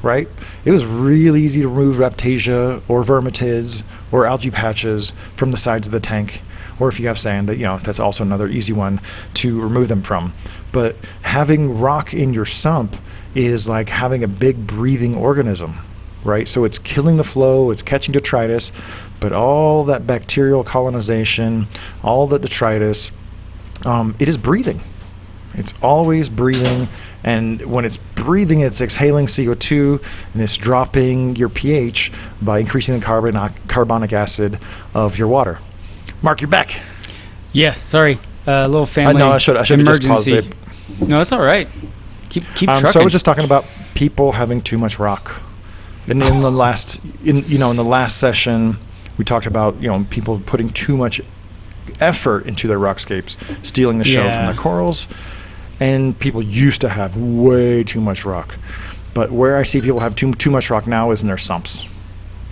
Right? It was really easy to remove Raptasia or vermitids or algae patches from the sides of the tank. Or if you have sand, that's also another easy one to remove them from. But having rock in your sump is like having a big breathing organism, right? So it's killing the flow, it's catching detritus, but all that bacterial colonization, all the detritus, it is breathing. It's always breathing, and when it's breathing, it's exhaling CO2, and it's dropping your pH by increasing the carbonic acid of your water. Mark, you're back. Yeah, sorry. A little family I should have just paused it. No, it's all right. Keep trucking. So I was just talking about people having too much rock. And in the last session, we talked about people putting too much effort into their rockscapes, stealing the show from the corals, and people used to have way too much rock. But where I see people have too much rock now is in their sumps.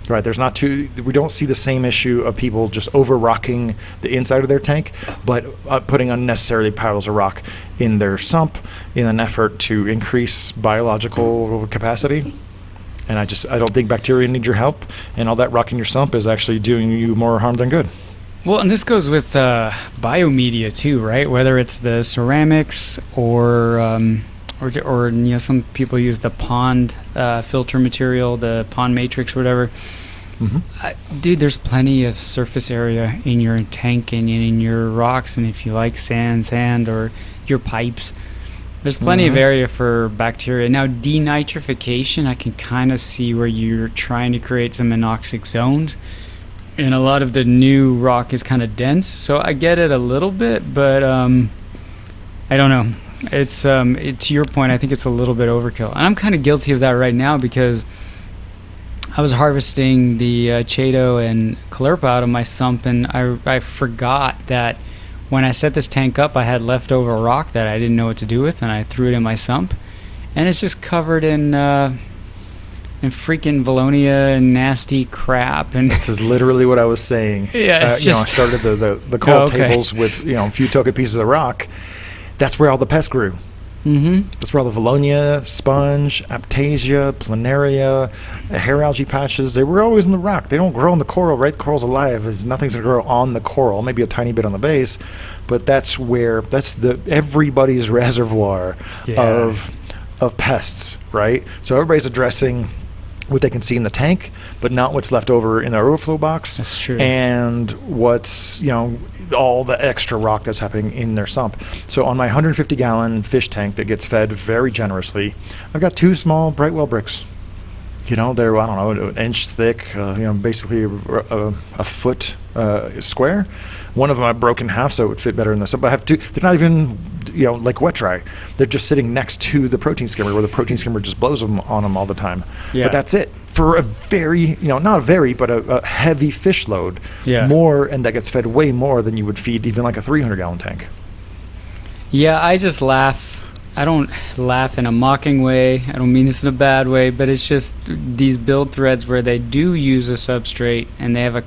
Right, we don't see the same issue of people just over rocking the inside of their tank, but putting unnecessarily piles of rock in their sump in an effort to increase biological capacity. And I don't think bacteria need your help, and all that rock in your sump is actually doing you more harm than good. Well, and this goes with biomedia too, right? Whether it's the ceramics or some people use the pond filter material, the pond matrix, or whatever. Mm-hmm. Dude, there's plenty of surface area in your tank and in your rocks, and if you like sand or your pipes, there's plenty of area for bacteria. Now, denitrification, I can kind of see where you're trying to create some anoxic zones, and a lot of the new rock is kind of dense, so I get it a little bit, but I don't know. It's to your point, I think it's a little bit overkill, and I'm kind of guilty of that right now because I was harvesting the Chaeto and Clerpa out of my sump, and I forgot that when I set this tank up, I had leftover rock that I didn't know what to do with, and I threw it in my sump, and it's just covered in and freaking Valonia and nasty crap. And this is literally what I was saying. Yeah, it's I started the coral tables with a few token pieces of rock. That's where all the pests grew. Mm-hmm. That's where all the Valonia, sponge, Aptasia, planaria, hair algae patches, they were always in the rock. They don't grow in the coral, right? The coral's alive. Nothing's going to grow on the coral, maybe a tiny bit on the base, but that's everybody's reservoir of pests, right? So everybody's addressing what they can see in the tank, but not what's left over in the overflow box. That's true. And what's, all the extra rock that's happening in their sump. So on my 150-gallon fish tank that gets fed very generously, I've got 2 small Brightwell bricks. They're, I don't know, an inch thick, basically a foot square. One of them I broke in half so it would fit better in the sump. But I have 2. They're not even, like wet dry. They're just sitting next to the protein skimmer where the protein skimmer just blows them on them all the time. Yeah. But that's it. For a very, not a very, but a heavy fish load. Yeah. More, and that gets fed way more than you would feed even like a 300-gallon tank. Yeah, I just laugh. I don't laugh in a mocking way. I don't mean this in a bad way, but it's just these build threads where they do use a substrate and they have a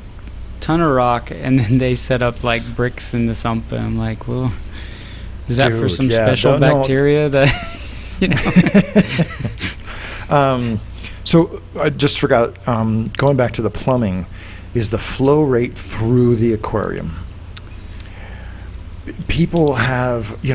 ton of rock and then they set up like bricks in the sump. And I'm like, well, is that for some special bacteria that, So I just forgot, going back to the plumbing, is the flow rate through the aquarium. People have, we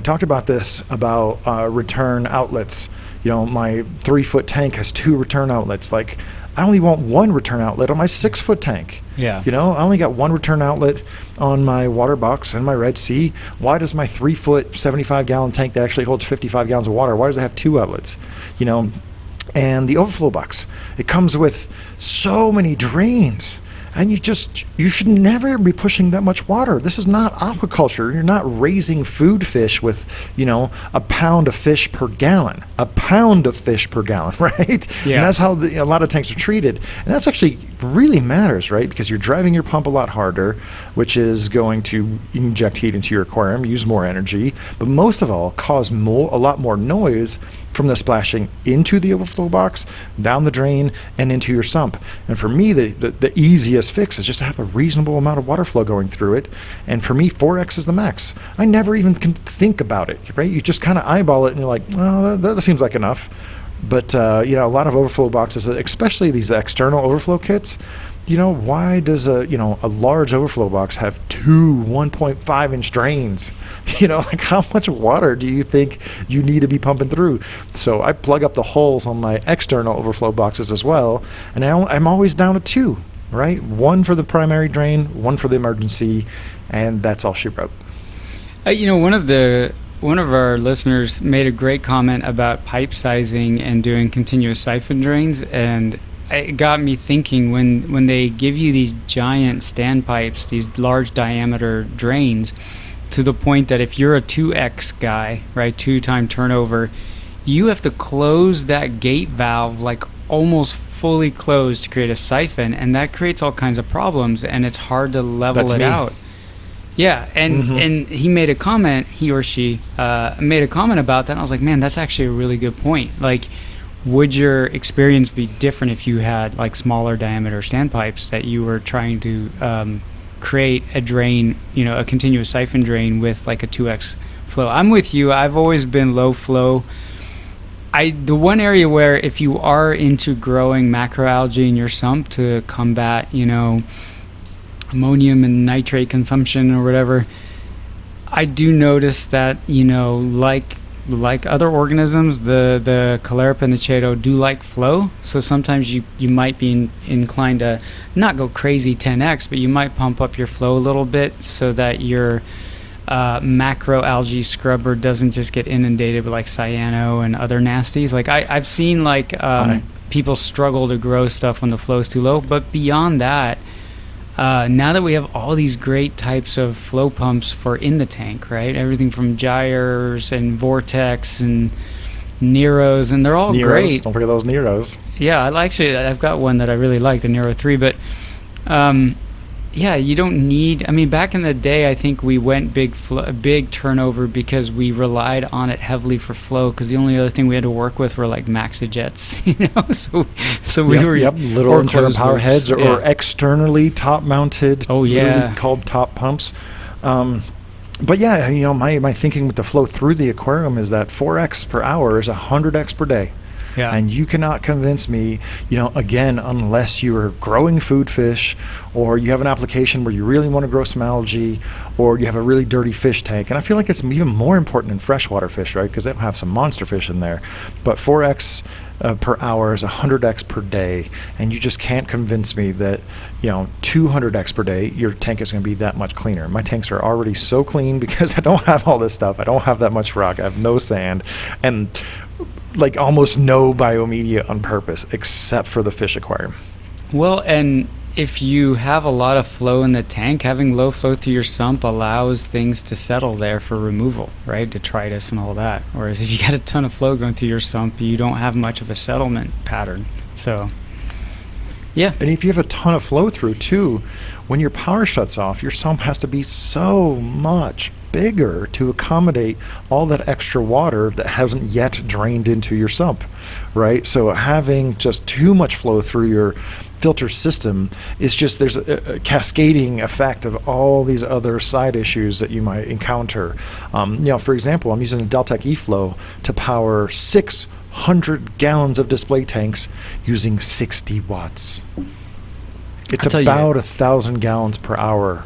talked about this about return outlets. My 3-foot tank has 2 return outlets. Like, I only want 1 return outlet on my 6-foot tank. Yeah. I only got 1 return outlet on my water box and my Red Sea. Why does my 3-foot 75-gallon tank that actually holds 55 gallons of water, why does it have 2 outlets? And the overflow box, it comes with so many drains. And you should never be pushing that much water. This is not aquaculture. You're not raising food fish with, a pound of fish per gallon. A pound of fish per gallon, right? Yeah. And that's how a lot of tanks are treated. And that's actually really matters, right? Because you're driving your pump a lot harder, which is going to inject heat into your aquarium, use more energy, but most of all, cause a lot more noise from the splashing into the overflow box, down the drain, and into your sump. And for me, the easiest fix is just to have a reasonable amount of water flow going through it. And for me, 4x is the max. I never even can think about it, right? You just kind of eyeball it and you're like, oh, that seems like enough. But, a lot of overflow boxes, especially these external overflow kits, why does a large overflow box have 2 1.5-inch drains? Like how much water do you think you need to be pumping through? So I plug up the holes on my external overflow boxes as well, and I'm always down to 2, right? 1 for the primary drain, 1 for the emergency, and that's all she wrote. One of our listeners made a great comment about pipe sizing and doing continuous siphon drains, and it got me thinking when they give you these giant standpipes, these large diameter drains, to the point that if you're a 2x guy, right, 2-time turnover, you have to close that gate valve like almost fully closed to create a siphon, and that creates all kinds of problems, and it's hard to level it out. Yeah, and he made a comment, he or she made a comment about that, and I was like, man, that's actually a really good point. Like, would your experience be different if you had like smaller diameter standpipes that you were trying to create a drain, a continuous siphon drain with like a 2x flow? I'm with you. I've always been low flow. The one area where if you are into growing macroalgae in your sump to combat, ammonium and nitrate consumption or whatever, I do notice that, like other organisms, the Callaripa and the Chaeto do like flow. So sometimes you might be inclined to not go crazy 10x, but you might pump up your flow a little bit so that your macroalgae scrubber doesn't just get inundated with like cyano and other nasties. Like I've seen people struggle to grow stuff when the flow is too low. But beyond that, now that we have all these great types of flow pumps for in the tank, right? Everything from gyres and Vortex and Neros, and they're all great. Don't forget those Neros. Yeah, I've got one that I really like, the Nero 3. But yeah, you don't need. I mean, back in the day, I think we went big turnover because we relied on it heavily for flow. Because the only other thing we had to work with were like maxijets, So we were little internal power heads or externally top mounted. Oh yeah, called top pumps. But yeah, my thinking with the flow through the aquarium is that 4x per hour is 100x per day. Yeah. And you cannot convince me, again, unless you are growing food fish, or you have an application where you really want to grow some algae, or you have a really dirty fish tank. And I feel like it's even more important in freshwater fish, right? Because they'll have some monster fish in there. But 4x per hour is 100x per day. And you just can't convince me that, 200x per day, your tank is going to be that much cleaner. My tanks are already so clean because I don't have all this stuff. I don't have that much rock. I have no sand. And like almost no biomedia on purpose, except for the fish aquarium. Well, and if you have a lot of flow in the tank, having low flow through your sump allows things to settle there for removal, right? Detritus and all that. Whereas if you got a ton of flow going through your sump, you don't have much of a settlement pattern. So, yeah. And if you have a ton of flow through too, when your power shuts off, your sump has to be so much bigger to accommodate all that extra water that hasn't yet drained into your sump, right? So having just too much flow through your filter system is just, there's a cascading effect of all these other side issues that you might encounter. For example, I'm using a Deltec eFlow to power 600 gallons of display tanks using 60 watts. It's about 1,000 gallons per hour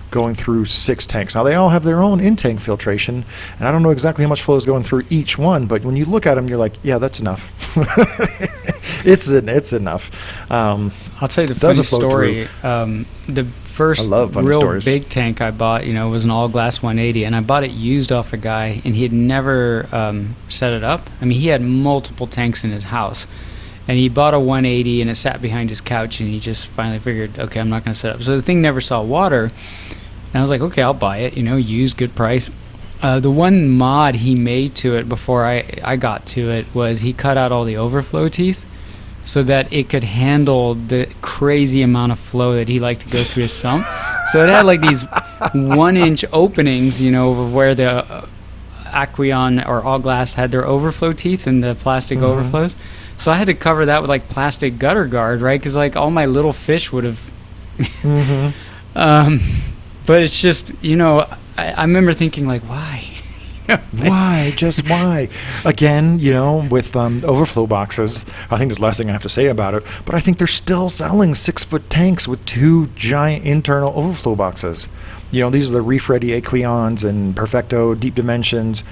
going through 6 tanks. Now, they all have their own in-tank filtration, and I don't know exactly how much flow is going through each one, but when you look at them, you're like, yeah, that's enough. It's enough. I'll tell you the funny story. The first real big tank I bought, was an all-glass 180, and I bought it used off a guy, and he had never set it up. I mean, he had multiple tanks in his house. And he bought a 180, and it sat behind his couch, and he just finally figured, okay, I'm not going to set up. So the thing never saw water. And I was like, okay, I'll buy it, used, good price. The one mod he made to it before I got to it was he cut out all the overflow teeth so that it could handle the crazy amount of flow that he liked to go through his sump. So it had like these 1-inch openings, where the Aquarium or All Glass had their overflow teeth and the plastic overflows. So I had to cover that with like plastic gutter guard, right? Because like all my little fish would have. But it's just, I remember thinking like, why? Why? Just why? Again, with overflow boxes, I think there's the last thing I have to say about it, but I think they're still selling 6-foot tanks with 2 giant internal overflow boxes. These are the Reef Ready Aquariums and Perfecto Deep Dimensions.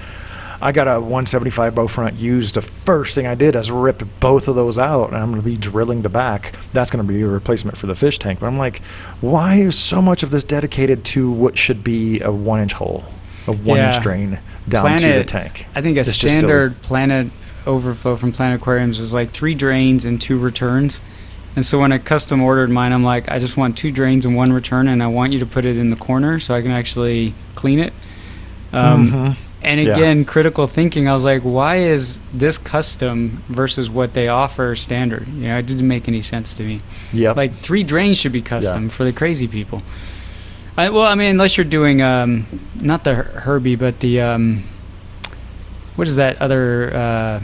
I got a 175 bow front used. The first thing I did is rip both of those out, and I'm going to be drilling the back. That's going to be a replacement for the fish tank. But I'm like, why is so much of this dedicated to what should be a 1-inch hole, a 1-inch drain down to the tank? I think a standard Planet overflow from Planet Aquariums is like 3 drains and 2 returns. And so when I custom ordered mine, I'm like, I just want 2 drains and 1 return, and I want you to put it in the corner so I can actually clean it. And again, critical thinking, I was like, why is this custom versus what they offer standard? It didn't make any sense to me. Like 3 drains should be custom for the crazy people. Unless you're doing, not the Herbie, but the, what is that other,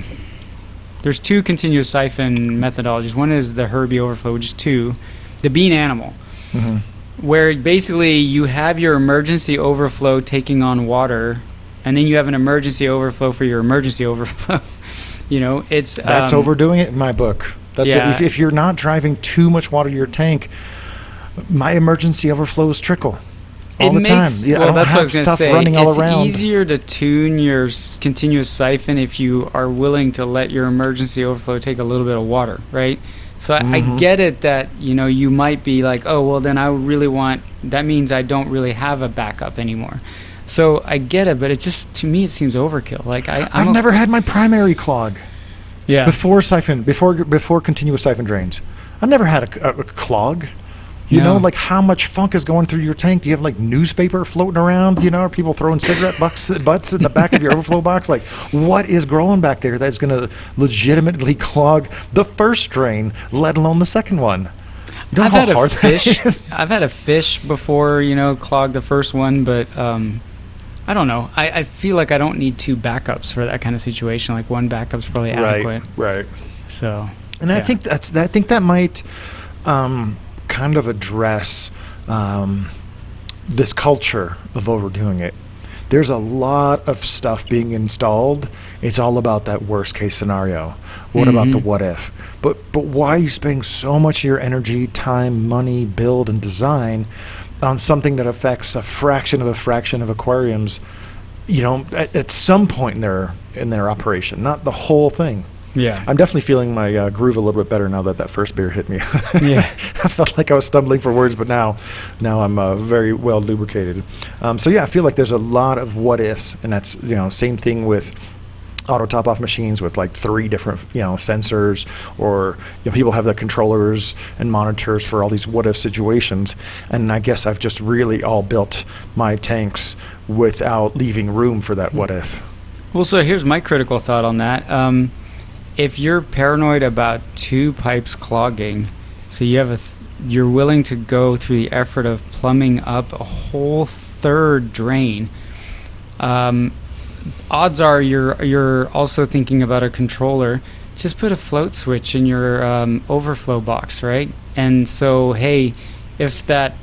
there's 2 continuous siphon methodologies. One is the Herbie overflow, which is 2. The bean animal, where basically you have your emergency overflow taking on water, and then you have an emergency overflow for your emergency overflow. That's overdoing it in my book. That's it. If you're not driving too much water to your tank, my emergency overflows trickle all the time. I don't have stuff running all around. It's easier to tune your continuous siphon if you are willing to let your emergency overflow take a little bit of water, right? So I get it that, you might be like, oh, well, then I really that means I don't really have a backup anymore. So I get it, but it just, to me, it seems overkill. Like I've never had my primary clog. Before continuous siphon drains, I've never had a clog. Like how much funk is going through your tank? Do you have like newspaper floating around? Are people throwing cigarette butts in the back of your overflow box? Like, what is growing back there that's going to legitimately clog the first drain, let alone the second one? You know I've how had a hard that fish. is? I've had a fish before, clog the first one, but I don't know. I feel like I don't need two backups for that kind of situation. Like one backup's probably adequate. Right. So, and I think that might kind of address this culture of overdoing it. There's a lot of stuff being installed. It's all about that worst case scenario. What about the what if? But why are you spending so much of your energy, time, money, build, and design on something that affects a fraction of aquariums, at some point in their operation, not the whole thing. Yeah. I'm definitely feeling my groove a little bit better now that first beer hit me. Yeah. I felt like I was stumbling for words, but now I'm very well lubricated. So yeah, I feel like there's a lot of what ifs, and that's same thing with auto top off machines with like 3 different sensors, or people have the controllers and monitors for all these what if situations. And I guess I've just really all built my tanks without leaving room for that what if. Well, so here's my critical thought on that. If you're paranoid about 2 pipes clogging, so you're willing to go through the effort of plumbing up a whole 3rd drain, odds are you're also thinking about a controller. Just put a float switch in your overflow box, right? And so, hey, if that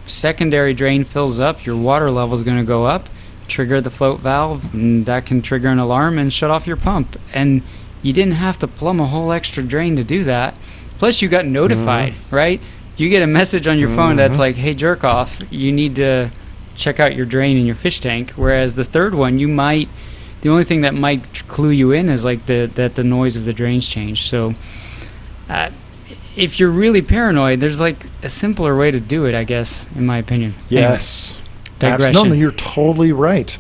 secondary drain fills up, your water level is going to go up, trigger the float valve, and that can trigger an alarm and shut off your pump. And you didn't have to plumb a whole extra drain to do that. Plus, you got notified, right? You get a message on your phone that's like, hey, jerk off, you need to check out your drain in your fish tank. Whereas the 3rd one, the only thing that might clue you in is like that the noise of the drains changed. So if you're really paranoid, there's like a simpler way to do it, I guess, in my opinion. Yes. Anyway, digression. No, you're totally right.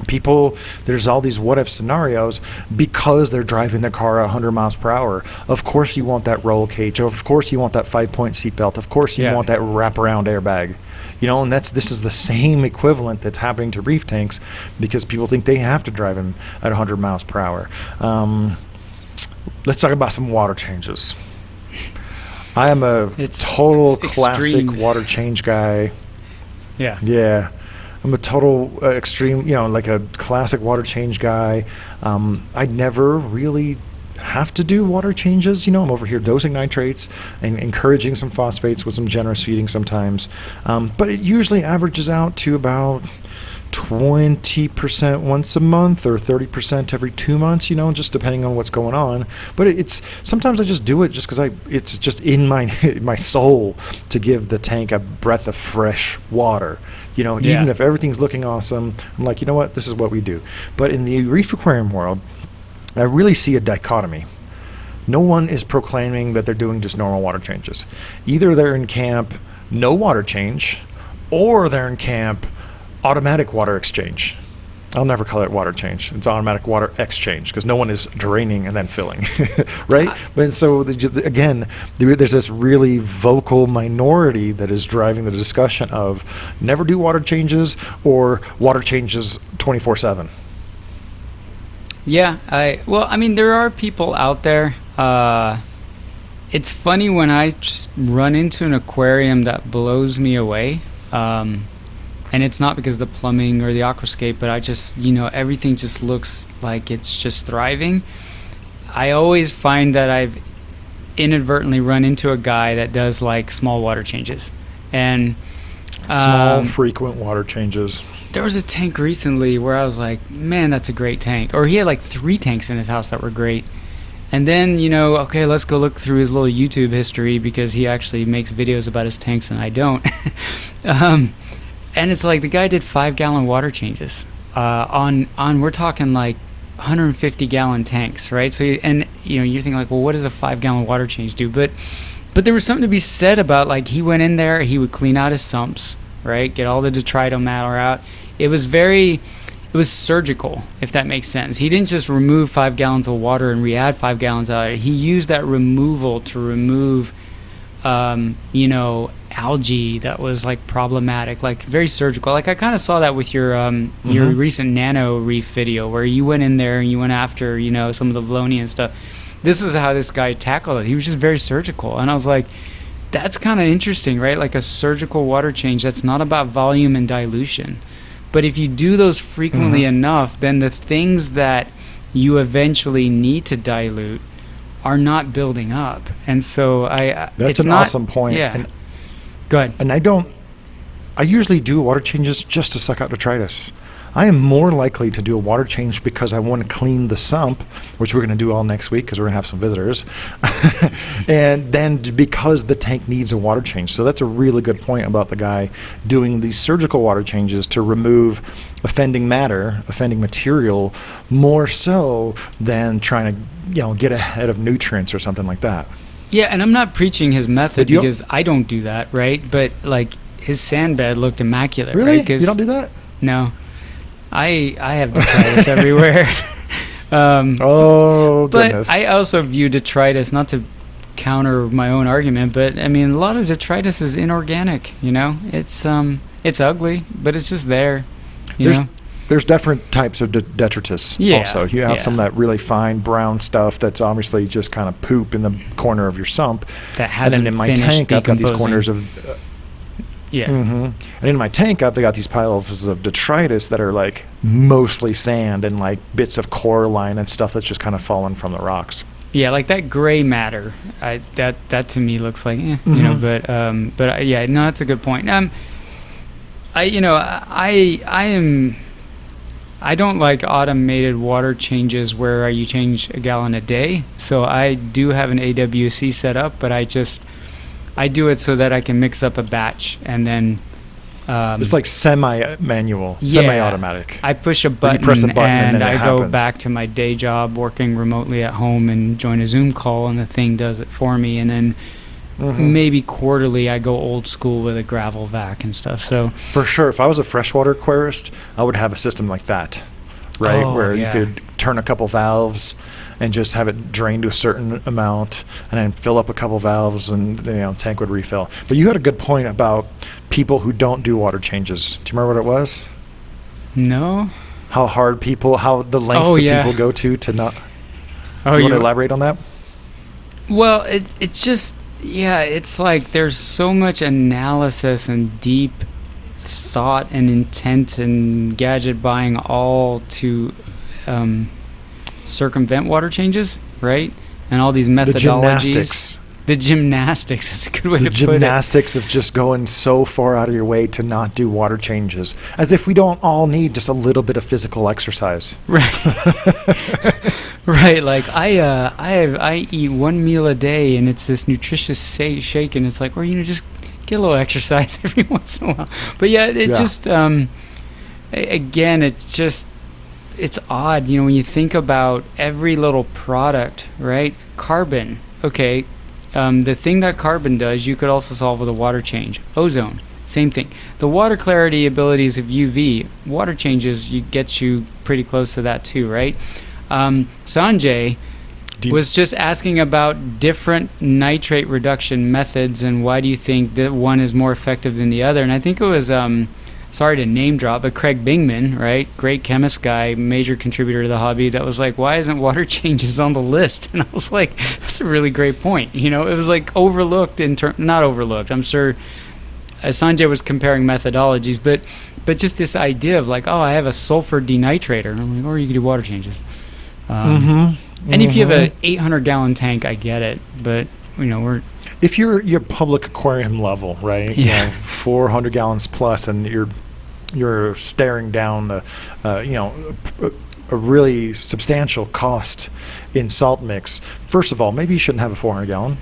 People, there's all these what if scenarios because they're driving their car at 100 miles per hour. Of course you want that roll cage. Of course you want that 5-point seatbelt. Of course you want that wraparound airbag. And this is the same equivalent that's happening to reef tanks because people think they have to drive them at 100 miles per hour. Let's talk about some water changes. I am a total classic water change guy. Yeah. I'm a total extreme, like a classic water change guy. I never really have to do water changes. I'm over here dosing nitrates and encouraging some phosphates with some generous feeding sometimes. But it usually averages out to about 20% once a month or 30% every 2 months, just depending on what's going on. But it's sometimes I just do it just because it's just in my soul to give the tank a breath of fresh water. Even if everything's looking awesome, I'm like, what, this is what we do. But in the reef aquarium world, I really see a dichotomy. No one is proclaiming that they're doing just normal water changes. Either they're in camp, no water change, or they're in camp, automatic water exchange. I'll never call it water change. It's automatic water exchange because no one is draining and then filling, right? And so, again, there's this really vocal minority that is driving the discussion of never do water changes or water changes 24/7. Yeah, there are people out there. It's funny when I just run into an aquarium that blows me away. And it's not because of the plumbing or the aquascape, but I just, everything just looks like it's just thriving. I always find that I've inadvertently run into a guy that does like small water changes. And small, frequent water changes. There was a tank recently where I was like, man, that's a great tank. Or he had like 3 tanks in his house that were great. And then, okay, let's go look through his little YouTube history because he actually makes videos about his tanks and I don't. And it's like the guy did 5-gallon water changes on we're talking like 150-gallon tanks, right? So you're thinking like, well, what does a 5-gallon water change do? But there was something to be said about like he went in there, he would clean out his sumps, right? Get all the detrital matter out. It was surgical, if that makes sense. He didn't just remove 5 gallons of water and re-add 5 gallons out. He used that removal to remove algae that was like problematic, like very surgical. Like I kind of saw that with your recent nano reef video where you went in there and you went after some of the Valonia and stuff. This is how this guy tackled it. He was just very surgical, and I was like, that's kind of interesting, right? Like a surgical water change, that's not about volume and dilution. But if you do those frequently enough, then the things that you eventually need to dilute are not building up. And so that's an awesome point. Yeah. And, go ahead. And I usually do water changes just to suck out detritus. I am more likely to do a water change because I want to clean the sump, which we're going to do all next week because we're going to have some visitors, and then because the tank needs a water change. So that's a really good point about the guy doing these surgical water changes to remove offending material, more so than trying to get ahead of nutrients or something like that. Yeah, and I'm not preaching his method because I don't do that, right? But like his sand bed looked immaculate. Really? Right? You don't do that? No. I have detritus everywhere. Oh, goodness. But I also view detritus, not to counter my own argument, but I mean, a lot of detritus is inorganic, It's ugly, but it's just there, There's different types of detritus also. You have some of that really fine brown stuff that's obviously just kind of poop in the corner of your sump. That hasn't finished decomposing. And in my tank, I've got these corners of... And in my tank, I've got these piles of detritus that are like mostly sand and like bits of coralline and stuff that's just kind of fallen from the rocks. Yeah, like that gray matter. That to me looks like, but that's a good point. I don't like automated water changes where you change a gallon a day. So I do have an AWC set up, but I do it so that I can mix up a batch and then... it's like semi-manual, semi-automatic. I push a button, and I go back to my day job working remotely at home and join a Zoom call, and the thing does it for me. And then maybe quarterly I go old school with a gravel vac and stuff. So for sure, if I was a freshwater aquarist, I would have a system like that, right? Where you could turn a couple valves and just have it drain to a certain amount and then fill up a couple valves and tank would refill. But you had a good point about people who don't do water changes. Do you remember what it was? No. How the lengths that people go to not... you want to elaborate on that? Well, it's just, it's like there's so much analysis and deep thought and intent and gadget buying all to circumvent water changes, right? And all these methodologies. The gymnastics. That's a good way to put it. The gymnastics of just going so far out of your way to not do water changes, as if we don't all need just a little bit of physical exercise. Right. Right. Like I eat one meal a day, and it's this nutritious shake, and it's like, or just get a little exercise every once in a while. But just again, it's odd, when you think about every little product, right? Carbon, okay. The thing that carbon does, you could also solve with a water change. Ozone, same thing. The water clarity abilities of UV, water changes, get you pretty close to that too, right? Sanjay was just asking about different nitrate reduction methods and why do you think that one is more effective than the other? And I think it was, sorry to name drop, but Craig Bingman, right? Great chemist guy, major contributor to the hobby, that was like, why isn't water changes on the list? And I was like, that's a really great point. It was like overlooked not overlooked. I'm sure Sanjay was comparing methodologies, but just this idea of like, I have a sulfur denitrator. I'm like, or you can do water changes. And if you have an 800-gallon tank, I get it. But, if you're your public aquarium level, right? 400 gallons plus, and you're staring down a really substantial cost in salt mix. First of all, maybe you shouldn't have a 400 gallon,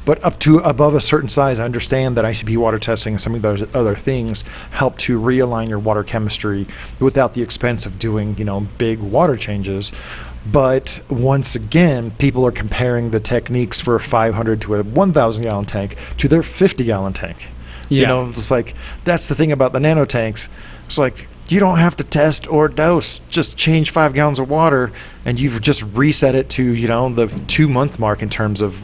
but up to above a certain size, I understand that ICP water testing and some of those other things help to realign your water chemistry without the expense of doing big water changes. But once again, people are comparing the techniques for a 500 to a 1,000 gallon tank to their 50-gallon tank. It's like, that's the thing about the nano tanks. It's like, you don't have to test or dose, just change 5 gallons of water and you've just reset it to the 2-month mark in terms of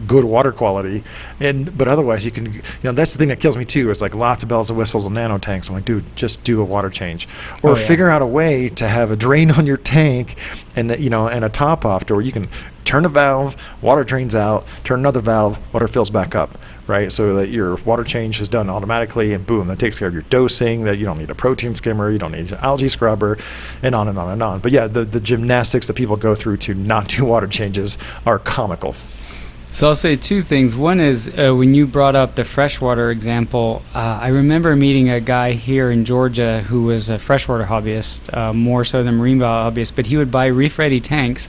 good water quality. But otherwise you can, that's the thing that kills me too, is like lots of bells and whistles on nano tanks. I'm like, dude, just do a water change or figure out a way to have a drain on your tank and and a top off to where you can turn a valve, water drains out, turn another valve, water fills back up, right? So that your water change is done automatically, and boom, that takes care of your dosing, that you don't need a protein skimmer, you don't need an algae scrubber, and on and on and on. But yeah, the gymnastics that people go through to not do water changes are comical. So I'll say two things. One is when you brought up the freshwater example, I remember meeting a guy here in Georgia who was a freshwater hobbyist, more so than marine bio hobbyist, but he would buy reef-ready tanks.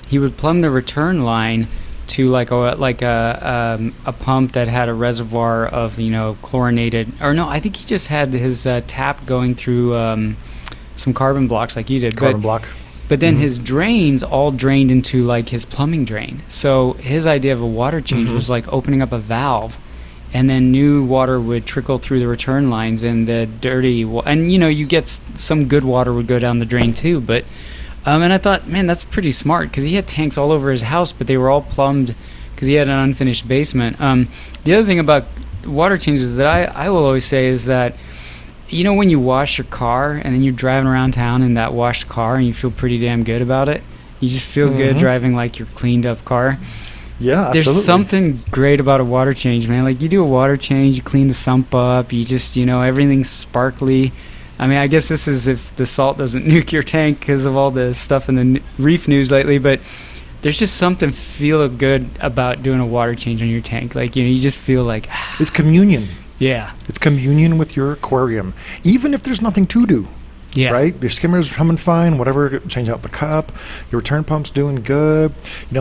He would plumb the return line to like a pump that had a reservoir of chlorinated, or no, I think he just had his tap going through some carbon blocks like you did. But then his drains all drained into like his plumbing drain. So his idea of a water change was like opening up a valve, and then new water would trickle through the return lines, and the dirty and you get some good water would go down the drain too. But and I thought, man, that's pretty smart, because he had tanks all over his house, but they were all plumbed because he had an unfinished basement. The other thing about water changes that I will always say is that, when you wash your car and then you're driving around town in that washed car and you feel pretty damn good about it, you just feel good driving like your cleaned up car. Yeah, there's absolutely. something great about a water change, man. Like, you do a water change, you clean the sump up, you just, everything's sparkly. I mean, I guess this is if the salt doesn't nuke your tank because of all the stuff in the reef news lately, but there's just something feel good about doing a water change on your tank. Like, you just feel like... It's communion. Yeah. It's communion with your aquarium, even if there's nothing to do. Yeah. Right? Your skimmer's humming fine, whatever, change out the cup, your return pump's doing good,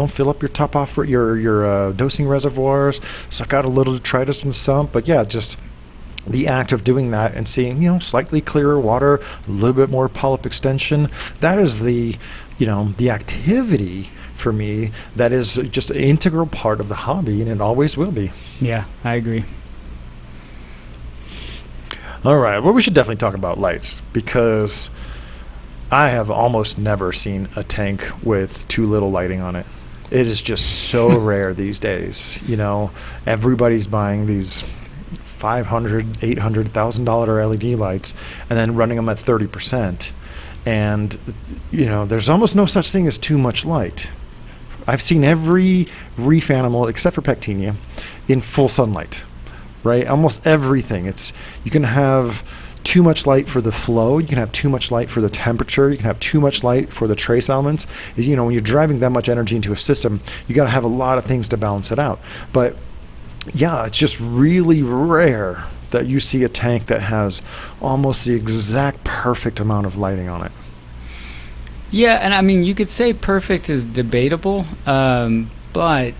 fill up your top off your dosing reservoirs, suck out a little detritus from the sump. But yeah, just the act of doing that and seeing, slightly clearer water, a little bit more polyp extension, that is the activity for me that is just an integral part of the hobby, and it always will be. Yeah, I agree. All right, well, we should definitely talk about lights, because I have almost never seen a tank with too little lighting on it. It is just so rare these days. Everybody's buying these $500, $800, $1,000 LED lights and then running them at 30%. And, there's almost no such thing as too much light. I've seen every reef animal, except for Pectinia, in full sunlight. Right? Almost everything. You can have too much light for the flow. You can have too much light for the temperature. You can have too much light for the trace elements. When you're driving that much energy into a system, you got to have a lot of things to balance it out. But yeah, it's just really rare that you see a tank that has almost the exact perfect amount of lighting on it. Yeah, and I mean, you could say perfect is debatable, but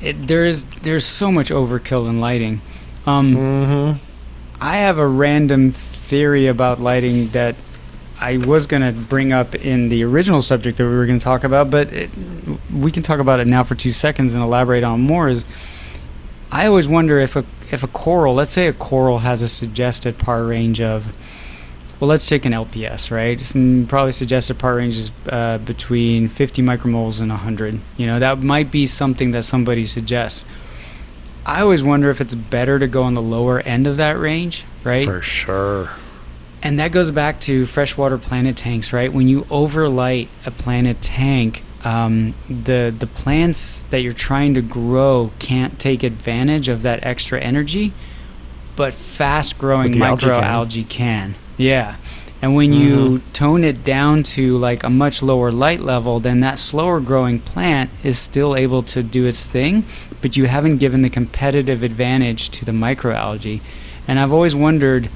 there's so much overkill in lighting. I have a random theory about lighting that I was going to bring up in the original subject that we were going to talk about, but we can talk about it now for 2 seconds and elaborate on more. Is I always wonder if a coral, let's say a coral has a suggested par range of, well, let's take an LPS, right? Probably suggested par range is between 50 micromoles and 100. That might be something that somebody suggests. I always wonder if it's better to go on the lower end of that range, right? For sure. And that goes back to freshwater planet tanks, right? When you overlight a planet tank, the plants that you're trying to grow can't take advantage of that extra energy, but fast-growing microalgae can. Yeah. And when you tone it down to like a much lower light level, then that slower growing plant is still able to do its thing, but you haven't given the competitive advantage to the microalgae. And I've always wondered,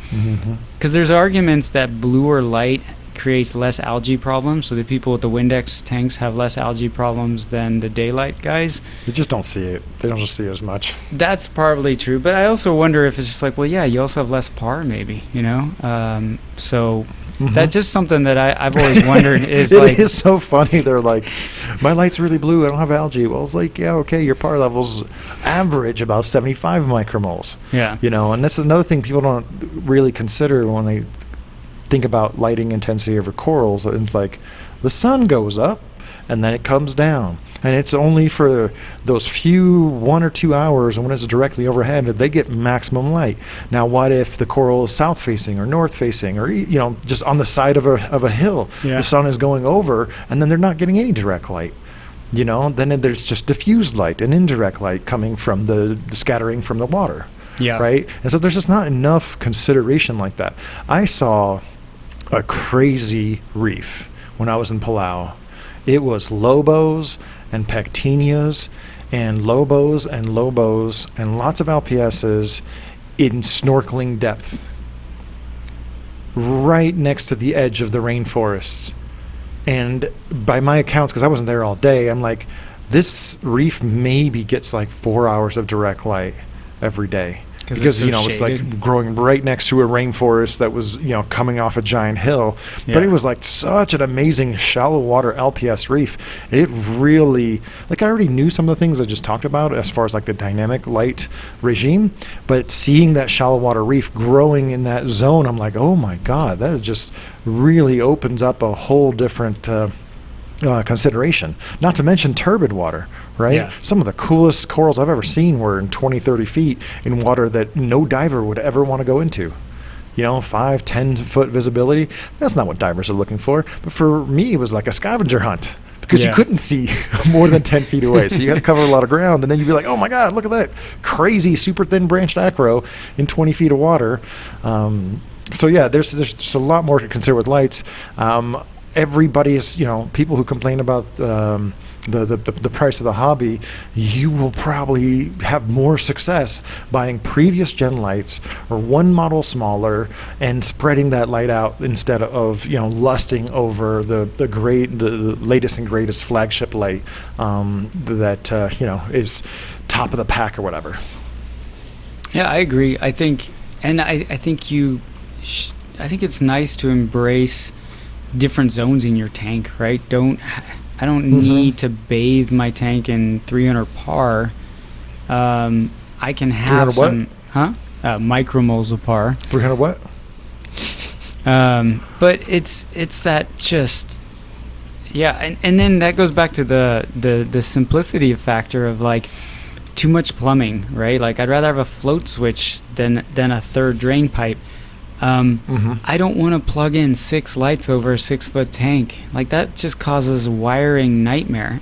because there's arguments that bluer light creates less algae problems, so the people with the Windex tanks have less algae problems than the daylight guys. They just don't see it. They don't just see it as much. That's probably true, but I also wonder if it's just like, well, yeah, you also have less par, maybe, So that's just something that I've always wondered is it is so funny. They're like, my light's really blue, I don't have algae. Well, it's like, yeah, okay, your par level's average about 75 micromoles. Yeah. And that's another thing people don't really consider when they think about lighting intensity over corals. It's like the sun goes up and then it comes down. And it's only for those few 1 or 2 hours, and when it's directly overhead, they get maximum light. Now, what if the coral is south facing or north facing, or just on the side of a hill? Yeah. The sun is going over, and then they're not getting any direct light. Then there's just diffused light and indirect light coming from the scattering from the water. Yeah. Right. And so there's just not enough consideration like that. I saw a crazy reef when I was in Palau. It was lobos and pectinias and lobos and lots of LPSs in snorkeling depth right next to the edge of the rainforests. And by my accounts, because I wasn't there all day, I'm like, this reef maybe gets like 4 hours of direct light every day. Because it's like growing right next to a rainforest that was coming off a giant hill. Yeah. But it was like such an amazing shallow water LPS reef. It really, I already knew some of the things I just talked about as far as like the dynamic light regime, but seeing that shallow water reef growing in that zone, I'm like, oh my God, that is just really opens up a whole different consideration. Not to mention turbid water, right? Yeah. Some of the coolest corals I've ever seen were in 20, 30 feet in water that no diver would ever want to go into. 5, 10 foot visibility. That's not what divers are looking for. But for me, it was like a scavenger hunt because you couldn't see more than 10 feet away. So you got to cover a lot of ground, and then you'd be like, oh my God, look at that crazy super thin branched acro in 20 feet of water. So yeah, there's just a lot more to consider with lights. Everybody's, people who complain about the price of the hobby, you will probably have more success buying previous gen lights or one model smaller and spreading that light out instead of lusting over the latest and greatest flagship light that is top of the pack or whatever. Yeah, I agree. I think it's nice to embrace different zones in your tank, right? I don't need to bathe my tank in 300 par. I can have some micromoles of par. 300 what? But it's that just and then that goes back to the simplicity factor of like too much plumbing, right? Like I'd rather have a float switch than a third drain pipe. I don't want to plug in 6 lights over a 6-foot tank. Like that just causes wiring nightmare,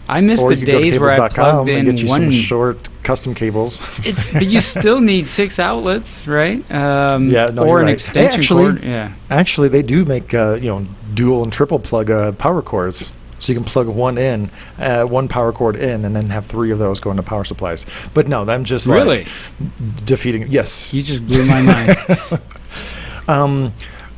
I miss the days where I plugged in some short custom cables. But you still need 6 outlets, right? Or an extension cord. Yeah. Actually, they do make dual and triple plug power cords. So you can plug one power cord in, and then have 3 of those go into power supplies. But no, I'm just really defeating. Yes, you just blew my mind.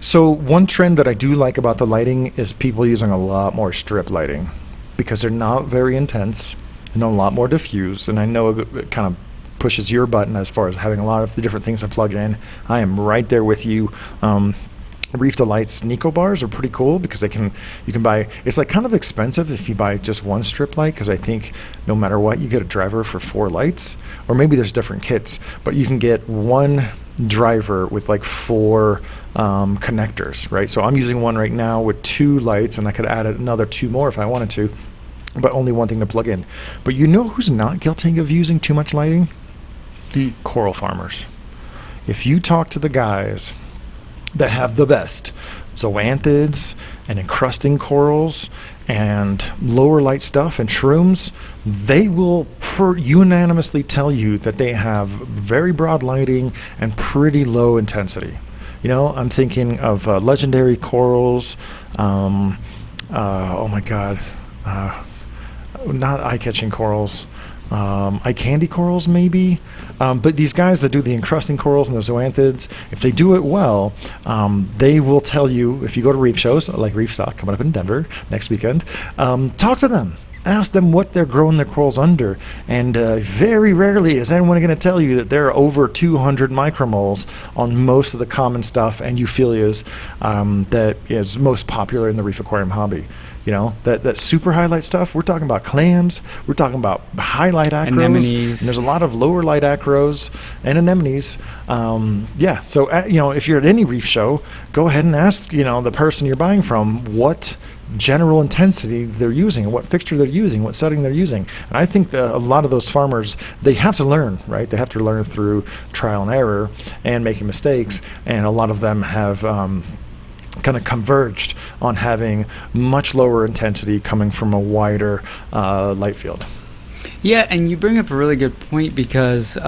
So one trend that I do like about the lighting is people using a lot more strip lighting because they're not very intense and a lot more diffuse. And I know it kind of pushes your button as far as having a lot of the different things I plug in. I am right there with you. Reef Delight's Nico bars are pretty cool because you can buy, it's like kind of expensive if you buy just one strip light, because I think no matter what you get a driver for 4 lights, or maybe there's different kits, but you can get one driver with like 4 connectors, right? So I'm using one right now with 2 lights, and I could add another 2 more if I wanted to, but only one thing to plug in. But who's not guilty of using too much lighting? Coral farmers. If you talk to the guys that have the best zoanthids and encrusting corals and lower light stuff and shrooms, they will unanimously tell you that they have very broad lighting and pretty low intensity. I'm thinking of legendary corals. Oh my God, not eye-catching corals. Eye candy corals maybe, but these guys that do the encrusting corals and the zoanthids, if they do it well, they will tell you, if you go to reef shows like Reefstock coming up in Denver next weekend, talk to them, ask them what they're growing their corals under, and very rarely is anyone going to tell you that there are over 200 micromoles on most of the common stuff and euphyllias that is most popular in the reef aquarium hobby. that super highlight stuff. We're talking about clams. We're talking about highlight acros. Anemones. And there's a lot of lower light acros and anemones. So if you're at any reef show, go ahead and ask the person you're buying from what general intensity they're using, what fixture they're using, what setting they're using. And I think that a lot of those farmers, they have to learn, right? They have to learn through trial and error and making mistakes. And a lot of them have kind of converged on having much lower intensity coming from a wider light field. Yeah, and you bring up a really good point, because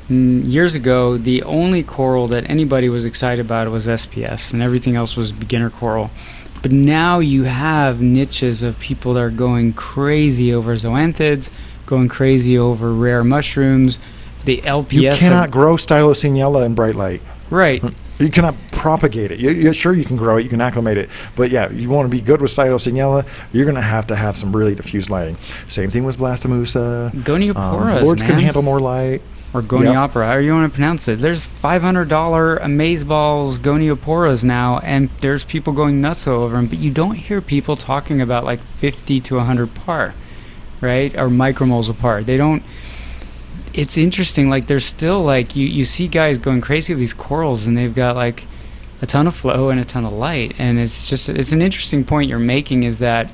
years ago, the only coral that anybody was excited about was SPS, and everything else was beginner coral. But now you have niches of people that are going crazy over zoanthids, going crazy over rare mushrooms. The LPS. You cannot grow Stylosiniella in bright light. Right. You cannot propagate it. You're sure you can grow it, you can acclimate it, but you want to be good with Stylosiniella, you're going to have some really diffuse lighting. Same thing with Blastomusa. Gonioporas, Boards man. can handle more light. Or Goniopora, however you want to pronounce it. There's $500 Amazeballs Gonioporas now, and there's people going nuts over them, but you don't hear people talking about like 50 to 100 par, right? Or micromoles apart. They don't. It's interesting, like there's still like, you see guys going crazy with these corals, and they've got like a ton of flow and a ton of light, and it's an interesting point you're making, is that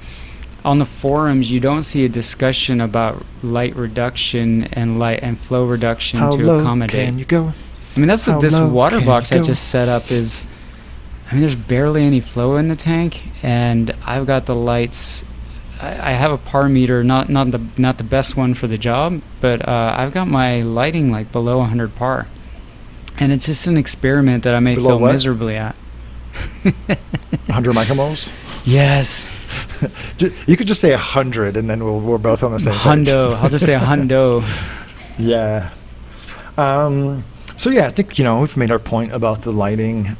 on the forums, you don't see a discussion about light reduction and light and flow reduction How to low accommodate. can you go? I mean, that's what How this low water can box you I go? just set up is. I mean, there's barely any flow in the tank, and I've got the lights. I have a par meter, not the best one for the job, but I've got my lighting like below 100 par, and it's just an experiment that I may Below fail what? miserably at. 100 micromoles? Yes. You could just say 100, and then we're both on the same page. Hundo. I'll just say a hundo. Yeah. So I think we've made our point about the lighting.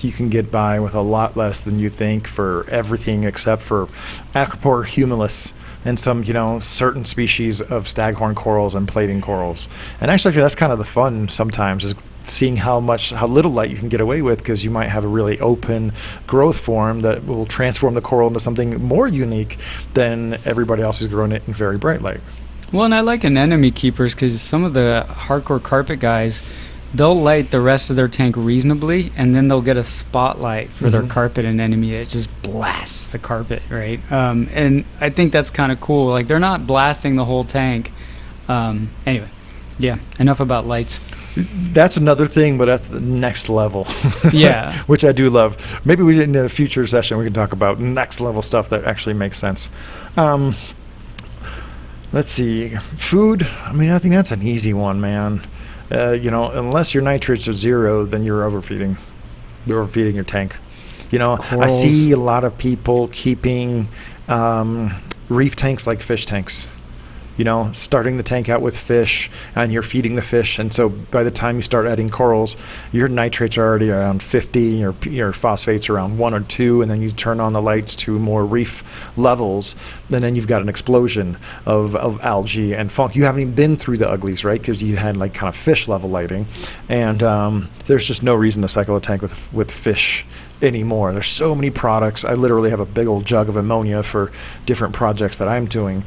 You can get by with a lot less than you think for everything except for Acropora humulus and some certain species of staghorn corals and plating corals. And actually that's kind of the fun sometimes, is seeing how little light you can get away with, because you might have a really open growth form that will transform the coral into something more unique than everybody else who's growing it in very bright light. Well, and I like anemone keepers, because some of the hardcore carpet guys, they'll light the rest of their tank reasonably, and then they'll get a spotlight for their carpet anemone that just blasts the carpet, right? And I think that's kind of cool. Like, they're not blasting the whole tank. Anyway, yeah, enough about lights. That's another thing, but that's the next level. Yeah. Which I do love. Maybe in a future session we can talk about next level stuff that actually makes sense. Let's see. Food. I mean, I think that's an easy one, man. Unless your nitrates are 0, then you're overfeeding. You're overfeeding your tank. Corals. I see a lot of people keeping reef tanks like fish tanks. Starting the tank out with fish, and you're feeding the fish, and so by the time you start adding corals, your nitrates are already around 50, your phosphates are around 1 or 2, and then you turn on the lights to more reef levels, and then you've got an explosion of algae and funk. You haven't even been through the uglies, right? Because you had like kind of fish level lighting, and there's just no reason to cycle a tank with fish anymore. There's so many products. I literally have a big old jug of ammonia for different projects that I'm doing.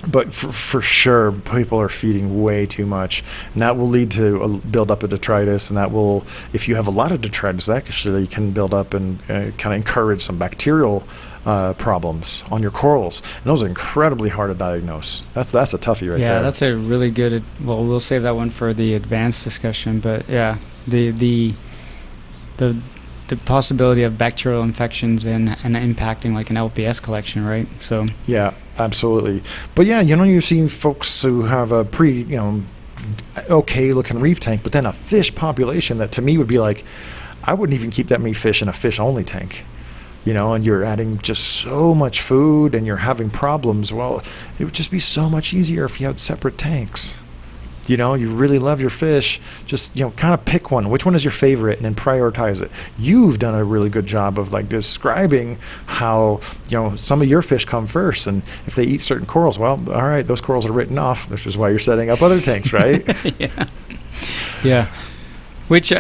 But for sure, people are feeding way too much, and that will lead to a build up of detritus, and that will, if you have a lot of detritus, actually can build up and kind of encourage some bacterial problems on your corals, and those are incredibly hard to diagnose. That's a toughie right there. Yeah, that's a really good. Well, we'll save that one for the advanced discussion, but yeah, the possibility of bacterial infections and impacting like an LPS collection, right? So yeah, absolutely. But yeah, you've seen folks who have a pretty okay looking reef tank, but then a fish population that to me would be like, I wouldn't even keep that many fish in a fish only tank. And you're adding just so much food and you're having problems. Well, it would just be so much easier if you had separate tanks. You really love your fish, just kind of pick one. Which one is your favorite, and then prioritize it. You've done a really good job of like describing how some of your fish come first, and if they eat certain corals, well, all right, those corals are written off, which is why you're setting up other tanks, right? Yeah. Which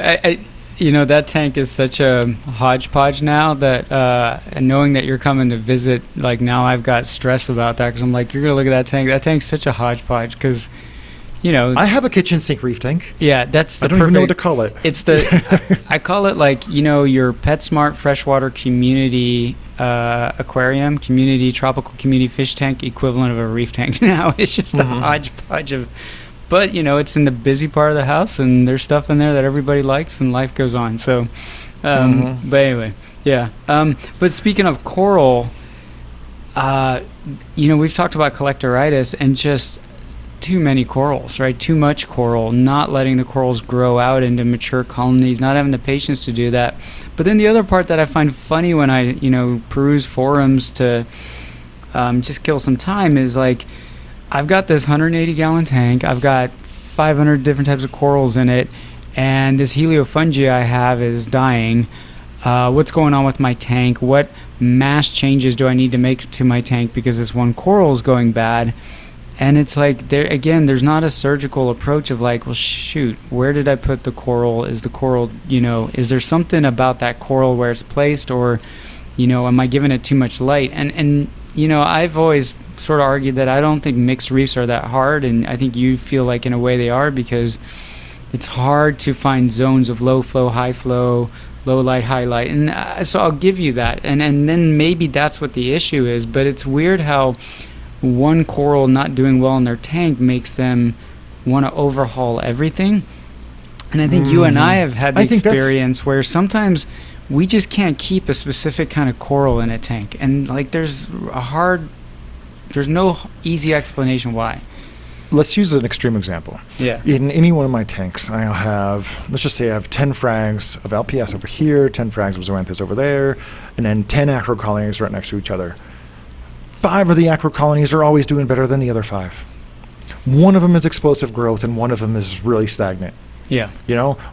that tank is such a hodgepodge now that, and knowing that you're coming to visit, like now I've got stress about that because I'm like, you're going to look at that tank. That tank's such a hodgepodge because, I have a kitchen sink reef tank. Yeah, that's the I don't even know what to call it. It's I call it like, your PetSmart freshwater community aquarium, tropical community fish tank equivalent of a reef tank now. It's just a hodgepodge of, but it's in the busy part of the house and there's stuff in there that everybody likes and life goes on. So, but anyway, yeah. But speaking of coral, we've talked about collectoritis and just too many corals, right? Too much coral, not letting the corals grow out into mature colonies, not having the patience to do that. But then the other part that I find funny when I, peruse forums to just kill some time is like, I've got this 180-gallon tank. I've got 500 different types of corals in it, and this heliofungi I have is dying. What's going on with my tank? What mass changes do I need to make to my tank because this one coral is going bad? And it's like, there's not a surgical approach of like, well, shoot, where did I put the coral? Is the coral, is there something about that coral where it's placed, or, am I giving it too much light? And I've always sort of argued that I don't think mixed reefs are that hard, and I think you feel like in a way they are, because it's hard to find zones of low flow, high flow, low light, high light. And so I'll give you that. And then maybe that's what the issue is, but it's weird how one coral not doing well in their tank makes them want to overhaul everything. And I think you and I have had the experience where sometimes we just can't keep a specific kind of coral in a tank, and like there's no easy explanation why. Let's use an extreme example. Yeah. In any one of my tanks, I'll have, let's just say I have 10 frags of LPS over here, 10 frags of Zoanthus over there, and then 10 acro colonies right next to each other. 5 of the acro colonies are always doing better than the other 5. One of them is explosive growth and one of them is really stagnant. Yeah.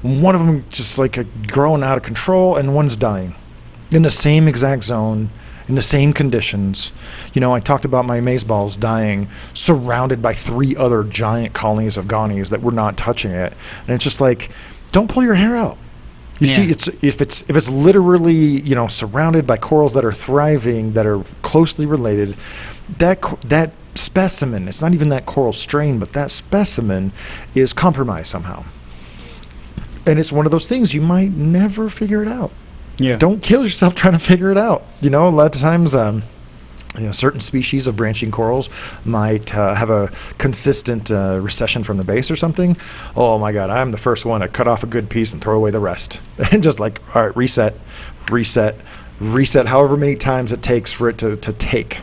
One of them just like growing out of control and one's dying in the same exact zone, in the same conditions. I talked about my mazeballs dying surrounded by 3 other giant colonies of Ghanies that were not touching it. And it's just like, don't pull your hair out. You see, if it's literally, surrounded by corals that are thriving, that are closely related, that specimen, it's not even that coral strain, but that specimen is compromised somehow. And it's one of those things you might never figure it out. Yeah. Don't kill yourself trying to figure it out. A lot of times, certain species of branching corals might have a consistent recession from the base or something. Oh my God, I'm the first one to cut off a good piece and throw away the rest. And just like, all right, reset, however many times it takes for it to take.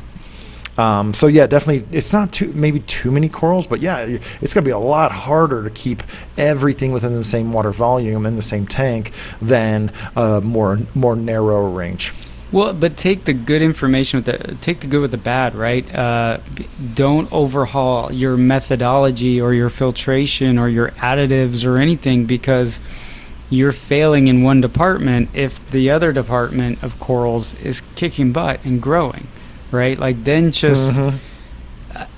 So yeah, definitely, it's not maybe too many corals, but yeah, it's going to be a lot harder to keep everything within the same water volume in the same tank than more narrow range. Well, but take the good information take the good with the bad, right? Don't overhaul your methodology or your filtration or your additives or anything because you're failing in one department if the other department of corals is kicking butt and growing, right? Like then just,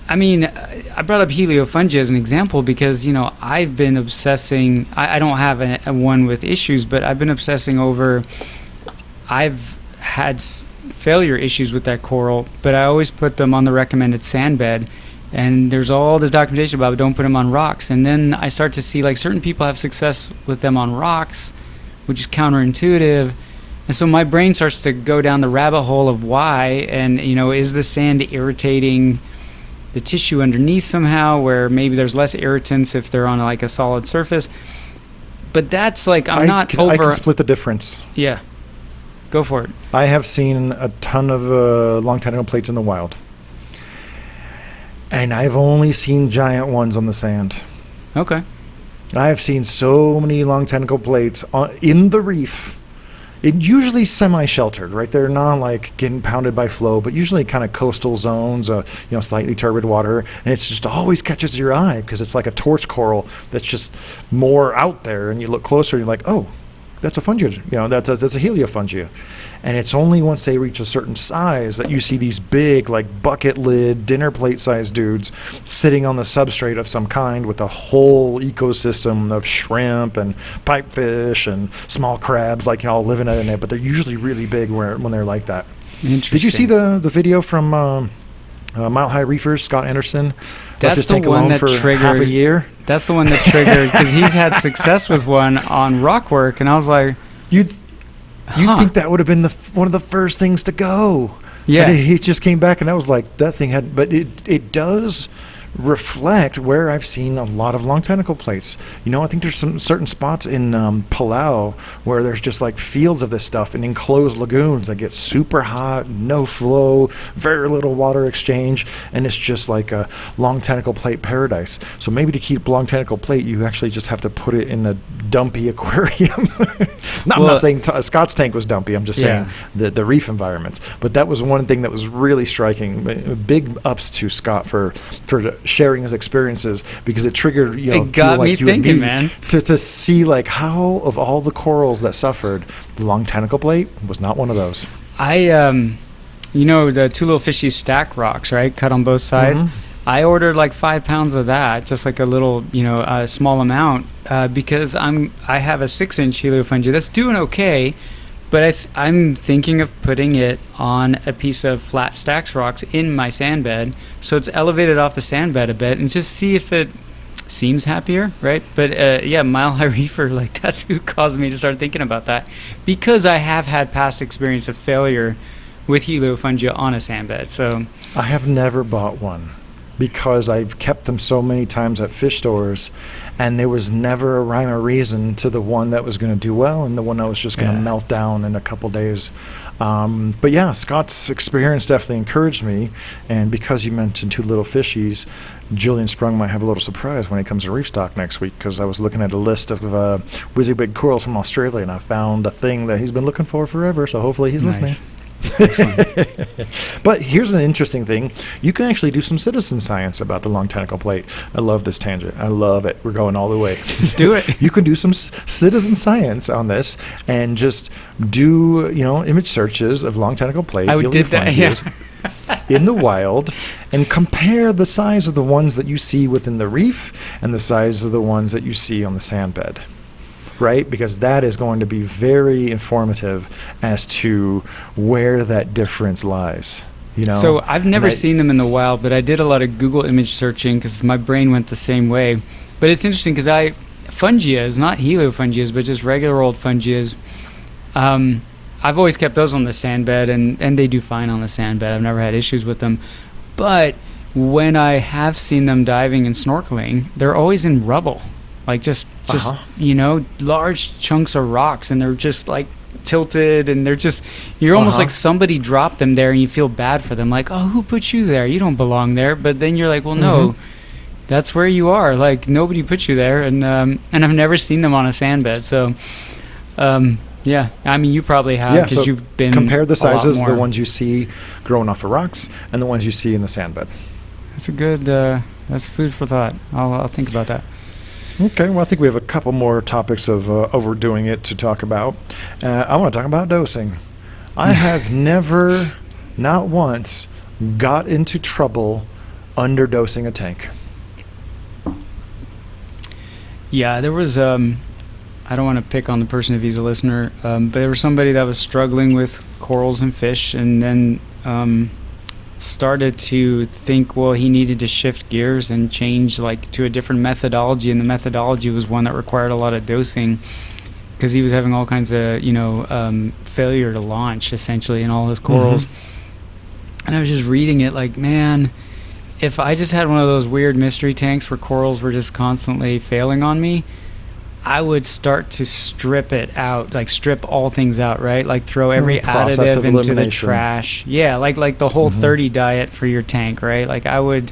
I mean, I brought up heliofungi as an example because, I've been obsessing, I don't have a one with issues, but I've been obsessing over, I've had failure issues with that coral, but I always put them on the recommended sand bed, and there's all this documentation about don't put them on rocks. And then I start to see like certain people have success with them on rocks, which is counterintuitive. And so my brain starts to go down the rabbit hole of why, and is the sand irritating the tissue underneath somehow, where maybe there's less irritants if they're on like a solid surface. But that's like I can split the difference. Yeah. Go for it. I have seen a ton of long tentacle plates in the wild. And I've only seen giant ones on the sand. Okay. I have seen so many long tentacle plates in the reef. Usually semi-sheltered, right? They're not like getting pounded by flow, but usually kind of coastal zones, slightly turbid water. And it's just always catches your eye because it's like a torch coral that's just more out there. And you look closer, you're like, oh, That's a fungi, that's a heliofungia. And it's only once they reach a certain size that you see these big, like bucket lid, dinner plate sized dudes sitting on the substrate of some kind with a whole ecosystem of shrimp and pipefish and small crabs, like, all living in it. But they're usually really big when they're like that. Interesting. Did you see the video from Mile High Reefers, Scott Anderson? That's his the tank one alone that for triggered. half a year. That's the one that triggered, because he's had success with one on rockwork, and I was like, You'd think that would have been one of the first things to go. Yeah. And he just came back, and I was like, that thing had, but it does reflect where I've seen a lot of long tentacle plates. I think there's some certain spots in Palau where there's just like fields of this stuff in enclosed lagoons that get super hot, no flow, very little water exchange, and it's just like a long tentacle plate paradise. So maybe to keep long tentacle plate, you actually just have to put it in a dumpy aquarium. I'm not saying Scott's tank was dumpy. I'm just saying the reef environments. But that was one thing that was really striking. Big ups to Scott for sharing his experiences, because it triggered it got me thinking, man, to see like how of all the corals that suffered, the long tentacle plate was not one of those. The two little fishy stack rocks, right, cut on both sides. I ordered like 5 pounds of that, just like a little, a small amount, because I have a 6-inch heliofungia that's doing okay, but I'm thinking of putting it on a piece of flat stacks rocks in my sand bed, so it's elevated off the sand bed a bit, and just see if it seems happier, right? But Mile High Reefer, like, that's who caused me to start thinking about that, because I have had past experience of failure with heliofungia on a sand bed. So I have never bought one, because I've kept them so many times at fish stores, and there was never a rhyme or reason to the one that was going to do well and the one that was just going to melt down in a couple days. But yeah, Scott's experience definitely encouraged me, and because you mentioned two little fishies, Julian Sprung might have a little surprise when he comes to Reefstock next week, because I was looking at a list of WYSIWYG corals from Australia, and I found a thing that he's been looking for forever, so hopefully he's listening. But here's an interesting thing. You can actually do some citizen science about the long tentacle plate. I love this tangent. I love it. We're going all the way. Let's do it. You can do some citizen science on this and just do, image searches of long tentacle plate. I did that, in the wild, and compare the size of the ones that you see within the reef and the size of the ones that you see on the sand bed. Right? Because that is going to be very informative as to where that difference lies. So I've never seen them in the wild, but I did a lot of Google image searching because my brain went the same way. But it's interesting because fungias, not heliofungias, but just regular old fungias, I've always kept those on the sand bed, and they do fine on the sand bed. I've never had issues with them. But when I have seen them diving and snorkeling, they're always in rubble. Like just large chunks of rocks, and they're just like tilted, and you're almost like somebody dropped them there, and you feel bad for them, like, oh, who put you there? You don't belong there. But then you're like, well, no, that's where you are. Like, nobody put you there. And I've never seen them on a sand bed. So I mean, you probably have, because you've been compare the sizes of the ones you see growing off of rocks and the ones you see in the sand bed. That's a good that's food for thought. I'll think about that. Okay, well, I think we have a couple more topics of overdoing it to talk about. I want to talk about dosing. I have never, not once, got into trouble underdosing a tank. Yeah, there was, I don't want to pick on the person if he's a listener, but there was somebody that was struggling with corals and fish, and then started to think, well, he needed to shift gears and change to a different methodology, and the methodology was one that required a lot of dosing, because he was having all kinds of failure to launch essentially in all his corals. And I was just reading it like, man, if I just had one of those weird mystery tanks where corals were just constantly failing on me, I would start to strip it out, like strip all things out, right? Like throw every additive into the trash. Yeah, like the whole 30 diet for your tank, right? Like I would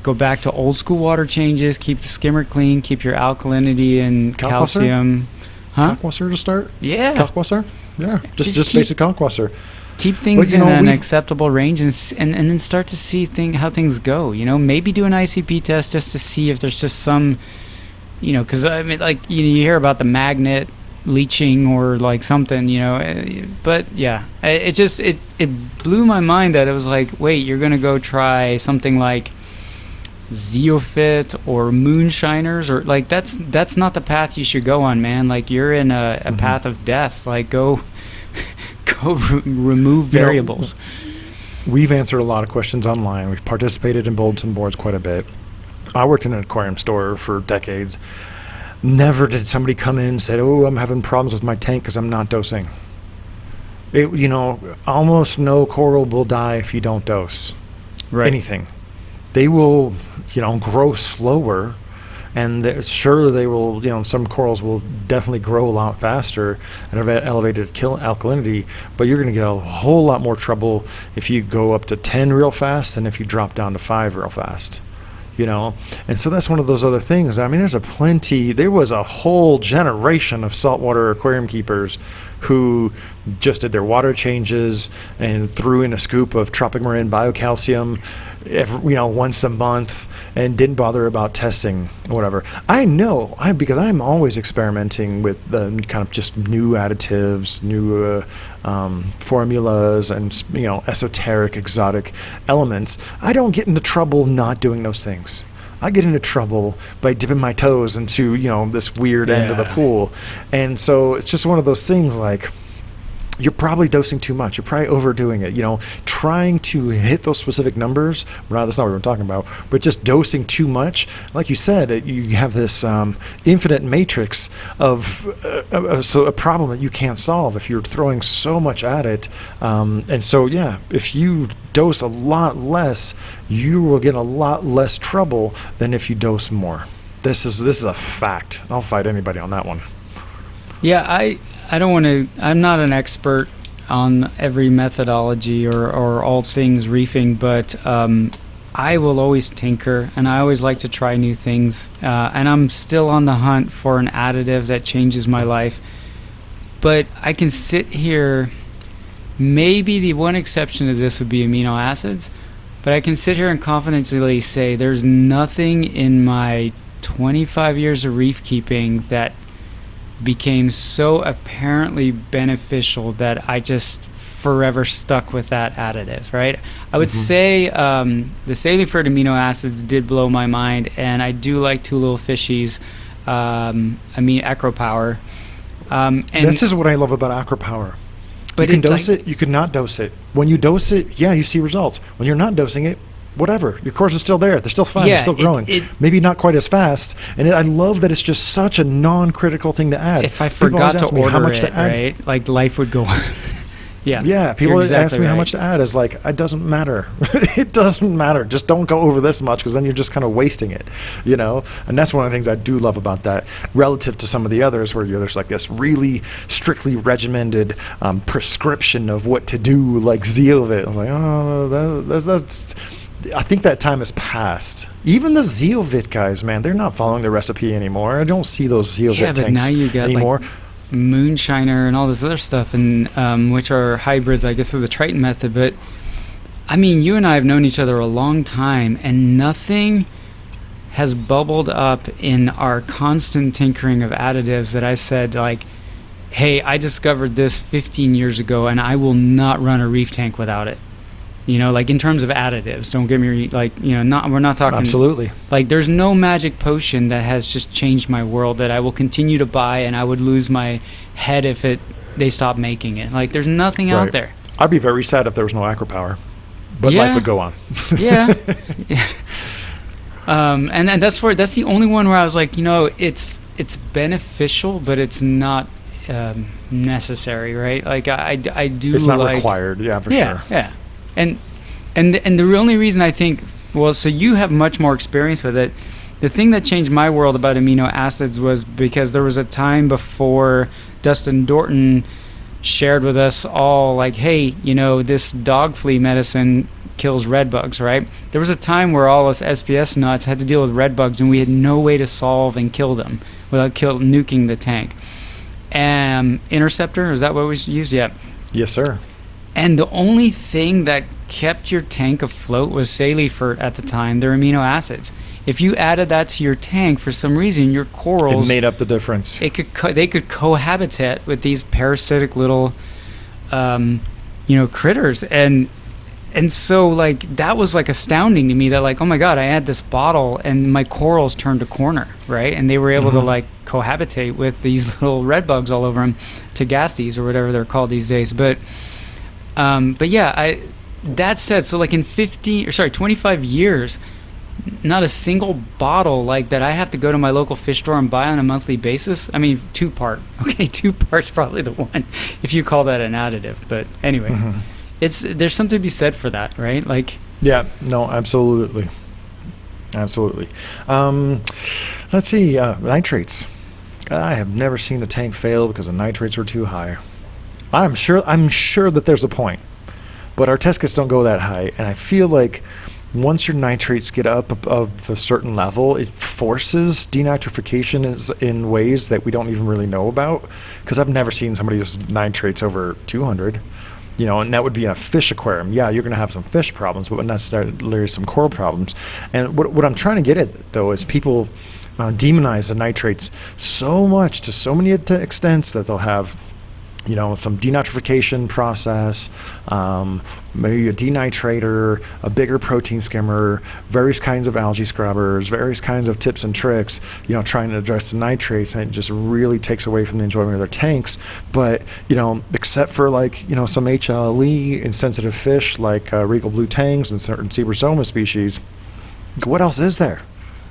go back to old school water changes, keep the skimmer clean, keep your alkalinity and calcium. Kalkwasser to start? Yeah. Kalkwasser? Yeah, just basic Kalkwasser. Keep things in an acceptable range, and then start to see how things go. Maybe do an ICP test just to see if there's just some... because I mean, like you hear about the magnet leaching or like something, but yeah, it blew my mind that it was like, wait, you're gonna go try something like zeophyte or moonshiners, or like that's not the path you should go on, man. Like, you're in a path of death. Like, go remove variables. We've answered a lot of questions online. We've participated in bulletin boards quite a bit. I worked in an aquarium store for decades. Never did somebody come in and say, oh, I'm having problems with my tank because I'm not dosing. Almost no coral will die if you don't dose. Right. Anything. They will, grow slower, and sure, they will, some corals will definitely grow a lot faster and have elevated alkalinity, but you're going to get a whole lot more trouble if you go up to 10 real fast than if you drop down to 5 real fast. And so that's one of those other things. I mean, there was a whole generation of saltwater aquarium keepers who just did their water changes and threw in a scoop of tropic marin biocalcium once a month and didn't bother about testing or whatever. I know, because I'm always experimenting with the kind of just new additives, new formulas, and esoteric, exotic elements. I don't get into trouble not doing those things. I get into trouble by dipping my toes into, this weird end of the pool. And so it's just one of those things, like, you're probably dosing too much. You're probably overdoing it. Trying to hit those specific numbers. That's not what we're talking about. But just dosing too much, like you said, you have this infinite matrix of a problem that you can't solve if you're throwing so much at it. And so, yeah, if you dose a lot less, you will get a lot less trouble than if you dose more. This is a fact. I'll fight anybody on that one. Yeah, I don't want to. I'm not an expert on every methodology or all things reefing, but I will always tinker, and I always like to try new things. And I'm still on the hunt for an additive that changes my life. But I can sit here. Maybe the one exception to this would be amino acids, but I can sit here and confidently say there's nothing in my 25 years of reef keeping that became so apparently beneficial that I just forever stuck with that additive, right? I would say the Salifert amino acids did blow my mind, and I do like two little fishies. Acropower. And this is what I love about Aquapower. But you can dose it, you can not dose it. When you dose it, yeah, you see results. When you're not dosing it, whatever. Your cores are still there. They're still fine. Yeah, they're still growing. Maybe not quite as fast. And I love that it's just such a non-critical thing to add. If I forgot to order how much to add. Right? Like, life would go on. Yeah, people ask me how much to add. It's like, it doesn't matter. It doesn't matter. Just don't go over this much, because then you're just kind of wasting it, And that's one of the things I do love about that, relative to some of the others where there's like this really strictly regimented prescription of what to do, like Zeovit. I'm like, oh, that's I think that time has passed. Even the Zeovit guys, man, they're not following the recipe anymore. I don't see those Zeovit tanks now you got anymore. Like Moonshiner and all this other stuff, and which are hybrids, I guess, of the Triton method. But I mean, you and I have known each other a long time, and nothing has bubbled up in our constant tinkering of additives that I said, like, hey, I discovered this 15 years ago, and I will not run a reef tank without it. Like, in terms of additives, don't get me we're not talking. Absolutely. Like, there's no magic potion that has just changed my world that I will continue to buy, and I would lose my head if they stopped making it. Like, there's nothing out there. I'd be very sad if there was no Aquapower, but life would go on. Yeah. And that's the only one where I was like, it's beneficial, but it's not necessary, right? Like, I do. It's not required. Yeah, for sure. Yeah. And the only reason I think, so you have much more experience with it. The thing that changed my world about amino acids was because there was a time before Dustin Dorton shared with us all, like, hey, this dog flea medicine kills red bugs, right? There was a time where all us SPS nuts had to deal with red bugs, and we had no way to solve and kill them without nuking the tank. Interceptor, is that what we used? Yeah. Yes, sir. And the only thing that kept your tank afloat was Salifert at the time, their amino acids. if you added that to your tank for some reason, your corals, it made up the difference. They could cohabitate with these parasitic little critters, and so like that was like astounding to me, that like, oh my god, I had this bottle and my corals turned a corner, right? And they were able to like cohabitate with these little red bugs all over them, Tagastes or whatever they're called these days. But yeah, that said, so like in 25 years, not a single bottle like that I have to go to my local fish store and buy on a monthly basis. I mean, 2-part. Okay, 2-part's probably the one, if you call that an additive. But anyway, there's something to be said for that, right? Like, yeah, no, absolutely. Let's see, nitrates. I have never seen a tank fail because the nitrates were too high. I'm sure that there's a point, but our test kits don't go that high, and I feel like once your nitrates get up above a certain level, it forces denitrification in ways that we don't even really know about, because I've never seen somebody's nitrates over 200. And that would be in a fish aquarium. Yeah, you're going to have some fish problems, but not necessarily some coral problems. And what I'm trying to get at, though, is people demonize the nitrates so much, to so many extents, that they'll have some denitrification process, maybe a denitrator, a bigger protein skimmer, various kinds of algae scrubbers, various kinds of tips and tricks, trying to address the nitrates, and it just really takes away from the enjoyment of their tanks. But, except for like, some HLE insensitive fish like regal blue tangs and certain Zebrasoma species, what else is there?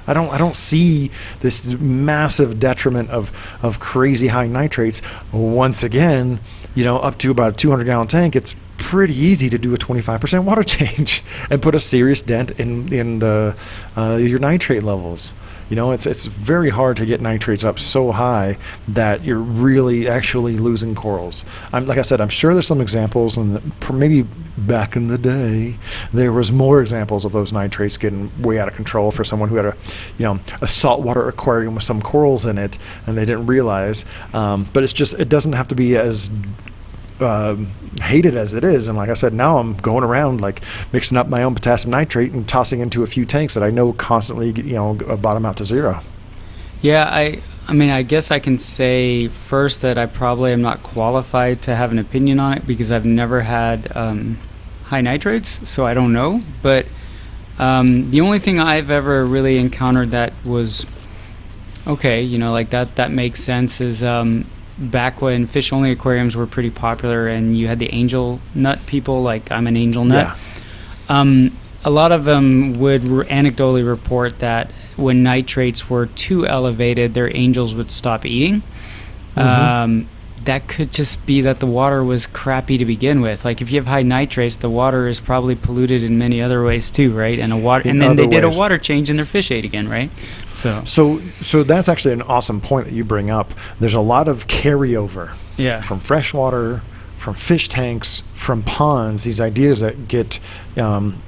I don't see this massive detriment of crazy high nitrates. Once again, up to about a 200-gallon tank, it's pretty easy to do a 25% water change and put a serious dent in your nitrate levels. It's very hard to get nitrates up so high that you're really actually losing corals. Like I said, I'm sure there's some examples, and maybe back in the day there was more examples of those nitrates getting way out of control for someone who had a saltwater aquarium with some corals in it and they didn't realize. But it doesn't have to be as hated as it is. And like I said, now I'm going around like mixing up my own potassium nitrate and tossing into a few tanks that I know constantly bottom out to zero. Yeah, I mean, I guess I can say first that I probably am not qualified to have an opinion on it, because I've never had high nitrates, so I don't know. But the only thing I've ever really encountered that was okay, like that makes sense, is back when fish-only aquariums were pretty popular and you had the angel nut people, like I'm an angel nut. Yeah. A lot of them would anecdotally report that when nitrates were too elevated, their angels would stop eating. That could just be that the water was crappy to begin with. Like if you have high nitrates, the water is probably polluted in many other ways too, right? And then they did a water change and their fish ate again, right? So that's actually an awesome point that you bring up. There's a lot of carryover from freshwater, from fish tanks, from ponds, these ideas that get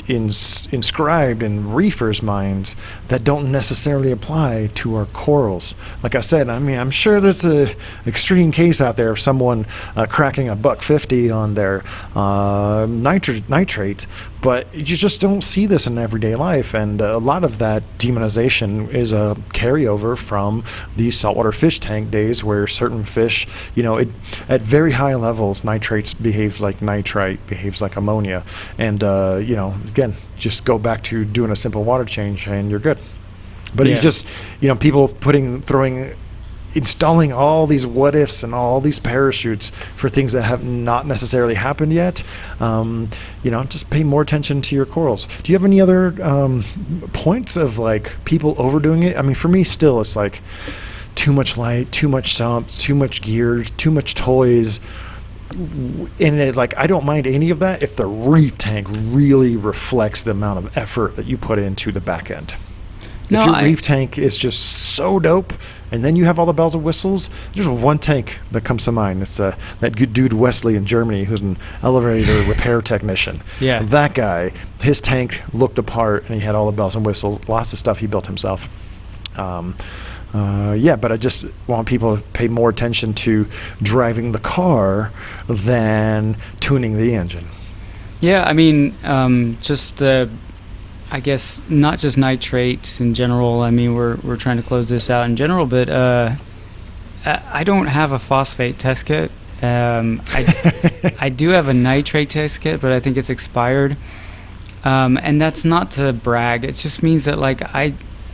inscribed in reefers' minds that don't necessarily apply to our corals. Like I said, I mean, I'm sure there's an extreme case out there of someone cracking $1.50 on their nitrate, but you just don't see this in everyday life. And a lot of that demonization is a carryover from the saltwater fish tank days, where certain fish, at very high levels, nitrates behaves like nitrite, behaves like ammonia. And, again, just go back to doing a simple water change and you're good. But it's just, people installing all these what ifs and all these parachutes for things that have not necessarily happened yet. Just pay more attention to your corals. Do you have any other points of like people overdoing it? I mean, for me still, it's like too much light, too much sumps, too much gear, too much toys. And I don't mind any of that if the reef tank really reflects the amount of effort that you put into the back end. If your reef tank is just so dope, and then you have all the bells and whistles, there's one tank that comes to mind. It's that good dude Wesley in Germany, who's an elevator repair technician. Yeah. That guy, his tank looked apart, and he had all the bells and whistles, lots of stuff he built himself. But I just want people to pay more attention to driving the car than tuning the engine. Yeah, I mean, I guess not just nitrates in general. I mean, we're trying to close this out in general, but I don't have a phosphate test kit. I do have a nitrate test kit, but I think it's expired. And that's not to brag. It just means that like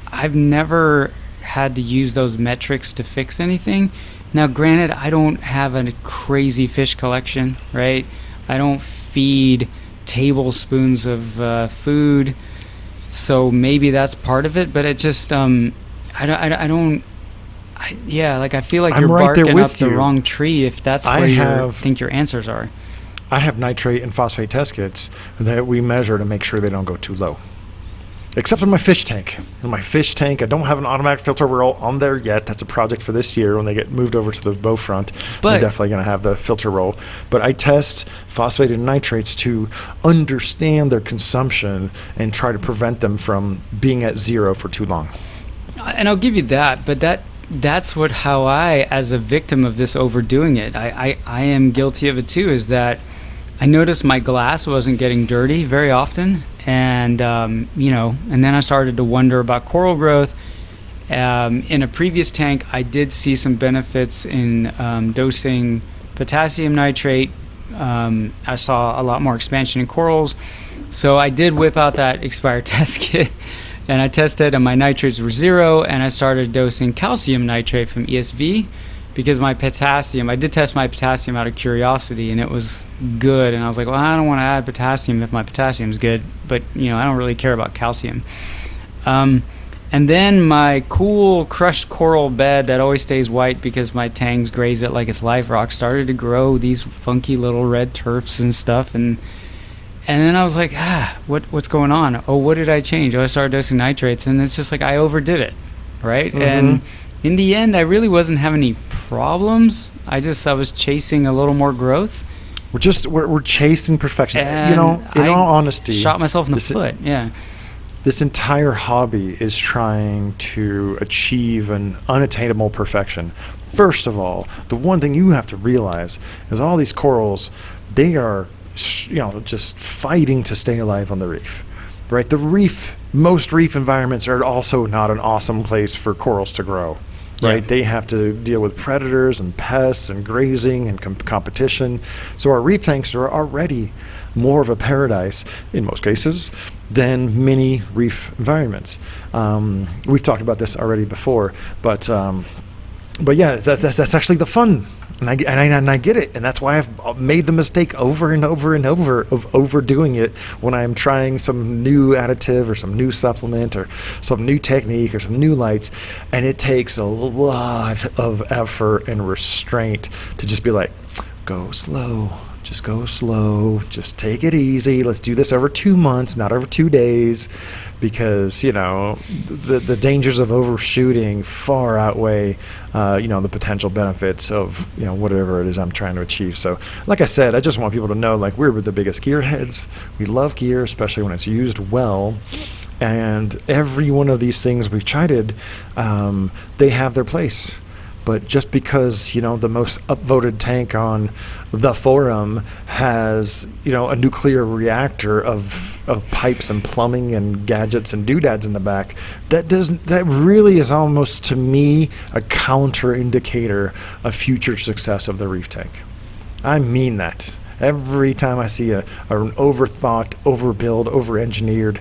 I've never had to use those metrics to fix anything. Now, granted, I don't have a crazy fish collection, right? I don't feed tablespoons of food, so maybe that's part of it. But it just I feel like I'm you're right there barking with up the you. wrong tree if that's where you think your answers are. I have nitrate and phosphate test kits that we measure to make sure they don't go too low. Except in my fish tank. In my fish tank, I don't have an automatic filter roll on there yet. That's a project for this year when they get moved over to the bow front. They're definitely going to have the filter roll. But I test phosphate and nitrates to understand their consumption and try to prevent them from being at zero for too long. And I'll give you that, but that's how I, as a victim of this overdoing it, I am guilty of it too, is that I noticed my glass wasn't getting dirty very often, and and then I started to wonder about coral growth. In a previous tank, I did see some benefits in dosing potassium nitrate. I saw a lot more expansion in corals, so I did whip out that expired test kit, and I tested, and my nitrates were 0, and I started dosing calcium nitrate from ESV. Because I did test my potassium out of curiosity, and it was good. And I was like, well, I don't want to add potassium if my potassium's good, but I don't really care about calcium. And then my cool crushed coral bed that always stays white because my tangs graze it like it's live rock started to grow these funky little red turfs and stuff. And then I was like, what's going on? Oh, what did I change? Oh, I started dosing nitrates, and it's just like I overdid it, right? Mm-hmm. And in the end, I really wasn't having any problems. I was chasing a little more growth. We're chasing perfection. And in all honesty, shot myself in the foot. Yeah. This entire hobby is trying to achieve an unattainable perfection. First of all, the one thing you have to realize is all these corals, they are, just fighting to stay alive on the reef. Right? Most reef environments are also not an awesome place for corals to grow. Right? Yeah. They have to deal with predators and pests and grazing and competition. So our reef tanks are already more of a paradise, in most cases, than many reef environments. We've talked about this already before, but yeah, that's actually the fun. And I get it, and that's why I've made the mistake over and over and over of overdoing it when I'm trying some new additive or some new supplement or some new technique or some new lights, and it takes a lot of effort and restraint to just be like, go slow, just take it easy. Let's do this over 2 months, not over 2 days, because the dangers of overshooting far outweigh the potential benefits of whatever it is I'm trying to achieve. So like I said, I just want people to know, like, we're the biggest gearheads. We love gear, especially when it's used well, and every one of these things we've tried, they have their place. But just because, the most upvoted tank on the forum has, a nuclear reactor of pipes and plumbing and gadgets and doodads in the back, that really is almost, to me, a counter indicator of future success of the reef tank. I mean that. Every time I see an overthought, overbuild, over-engineered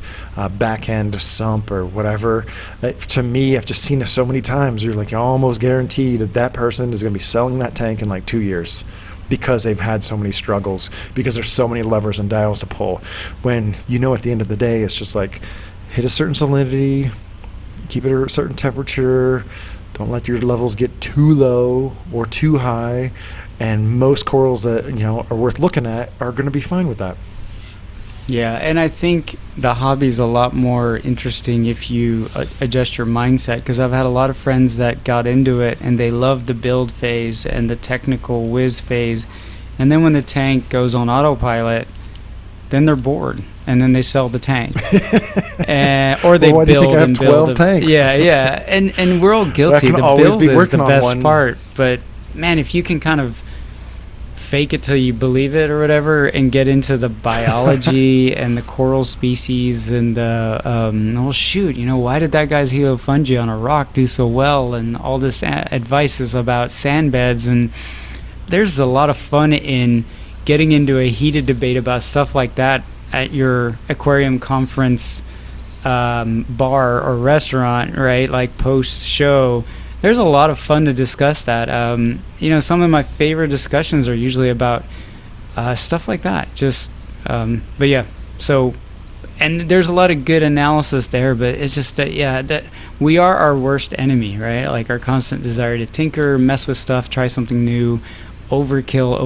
back-end sump or whatever, to me, I've just seen it so many times. You're like, almost guaranteed that person is going to be selling that tank in like 2 years because they've had so many struggles, because there's so many levers and dials to pull. When at the end of the day, it's just like, hit a certain salinity, keep it at a certain temperature, don't let your levels get too low or too high. And most corals that are worth looking at are going to be fine with that. Yeah, and I think the hobby is a lot more interesting if you adjust your mindset, because I've had a lot of friends that got into it and they loved the build phase and the technical whiz phase, and then when the tank goes on autopilot, then they're bored and then they sell the tank. Or they build and build 12 tanks. Yeah, and we're all guilty. The build is the best part, but man, if you can kind of fake it till you believe it or whatever, and get into the biology and the coral species and the why did that guy's heliofungi on a rock do so well, and all this advice is about sand beds. And there's a lot of fun in getting into a heated debate about stuff like that at your aquarium conference bar or restaurant, right? Like post show, there's a lot of fun to discuss that. Some of my favorite discussions are usually about stuff like that. But yeah, so, and there's a lot of good analysis there, but it's just that we are our worst enemy, right? Like our constant desire to tinker, mess with stuff, try something new, overkill.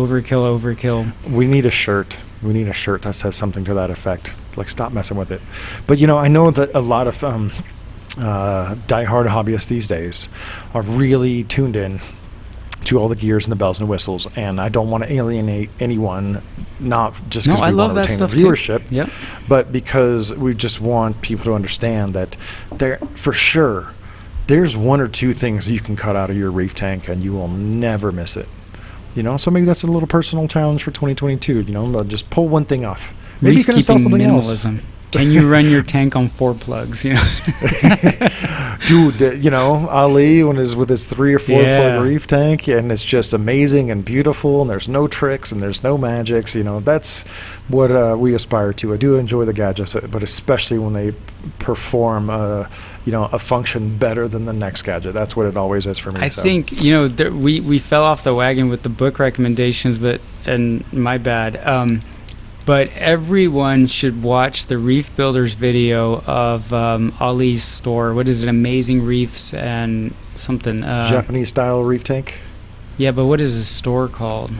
We need a shirt. We need a shirt that says something to that effect. Like, stop messing with it. But, I know that a lot of diehard hobbyists these days are really tuned in to all the gears and the bells and whistles, and I don't want to alienate anyone, not just because we want to retain the viewership, but because we just want people to understand that for sure there's one or two things you can cut out of your reef tank and you will never miss it. So maybe that's a little personal challenge for 2022. Just pull one thing off. Maybe you can install something minimalism. Else. Can you run your tank on 4 plugs? Dude, Ali with his 3 or 4 plug reef tank, and it's just amazing and beautiful, and there's no tricks and there's no magics. That's what we aspire to. I do enjoy the gadgets, but especially when they perform a function better than the next gadget. That's what it always is for me. I think we fell off the wagon with the book recommendations, and my bad. But everyone should watch the Reef Builders video of Ali's store. What is it? Amazing Reefs and something. Japanese style reef tank. Yeah, but what is his store called?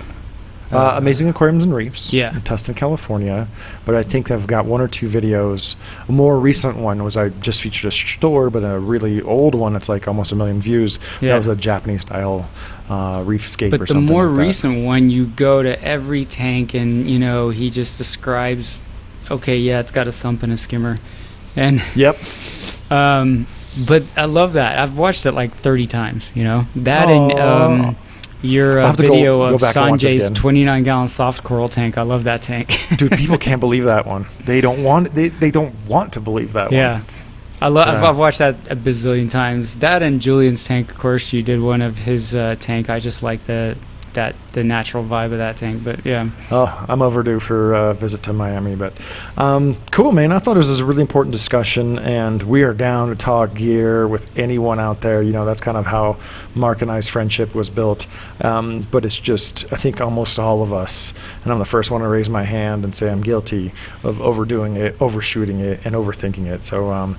Amazing Aquariums and Reefs. Yeah. In Tustin, California. But I think I've got 1 or 2 videos. A more recent one was I just featured a store, but a really old one. It's like almost 1 million views. Yeah. That was a Japanese style reefscape or something. But the more recent one, you go to every tank and, he just describes, it's got a sump and a skimmer. And yep. But I love that. I've watched it like 30 times, and your video of Sanjay's 29-gallon soft coral tank. I love that tank. Dude, people can't believe that one. They don't want to believe that one. Yeah. I've watched that a bazillion times. That and Julian's tank, of course, you did one of his tank. I just like the natural vibe of that tank, but yeah. Oh, I'm overdue for a visit to Miami, but cool, man. I thought it was a really important discussion, and we are down to talk gear with anyone out there. That's kind of how Mark and I's friendship was built. But it's just, I think almost all of us, and I'm the first one to raise my hand and say I'm guilty of overdoing it, overshooting it, and overthinking it. So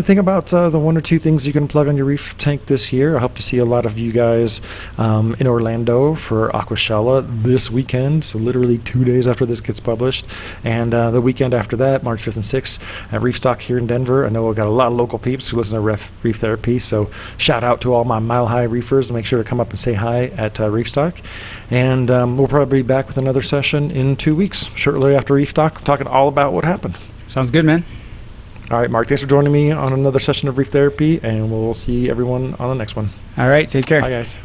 think about the 1 or 2 things you can plug on your reef tank this year. I hope to see a lot of you guys in Orlando for Aquashella this weekend, so literally 2 days after this gets published, and the weekend after that, March 5th and 6th, at Reefstock here in Denver. I know we've got a lot of local peeps who listen to Reef Therapy, so shout out to all my Mile High reefers. Make sure to come up and say hi at Reefstock, and we'll probably be back with another session in 2 weeks, shortly after Reefstock, talking all about what happened. Sounds good, man. All right, Mark, thanks for joining me on another session of Reef Therapy, and we'll see everyone on the next one. All right, take care. Bye, guys.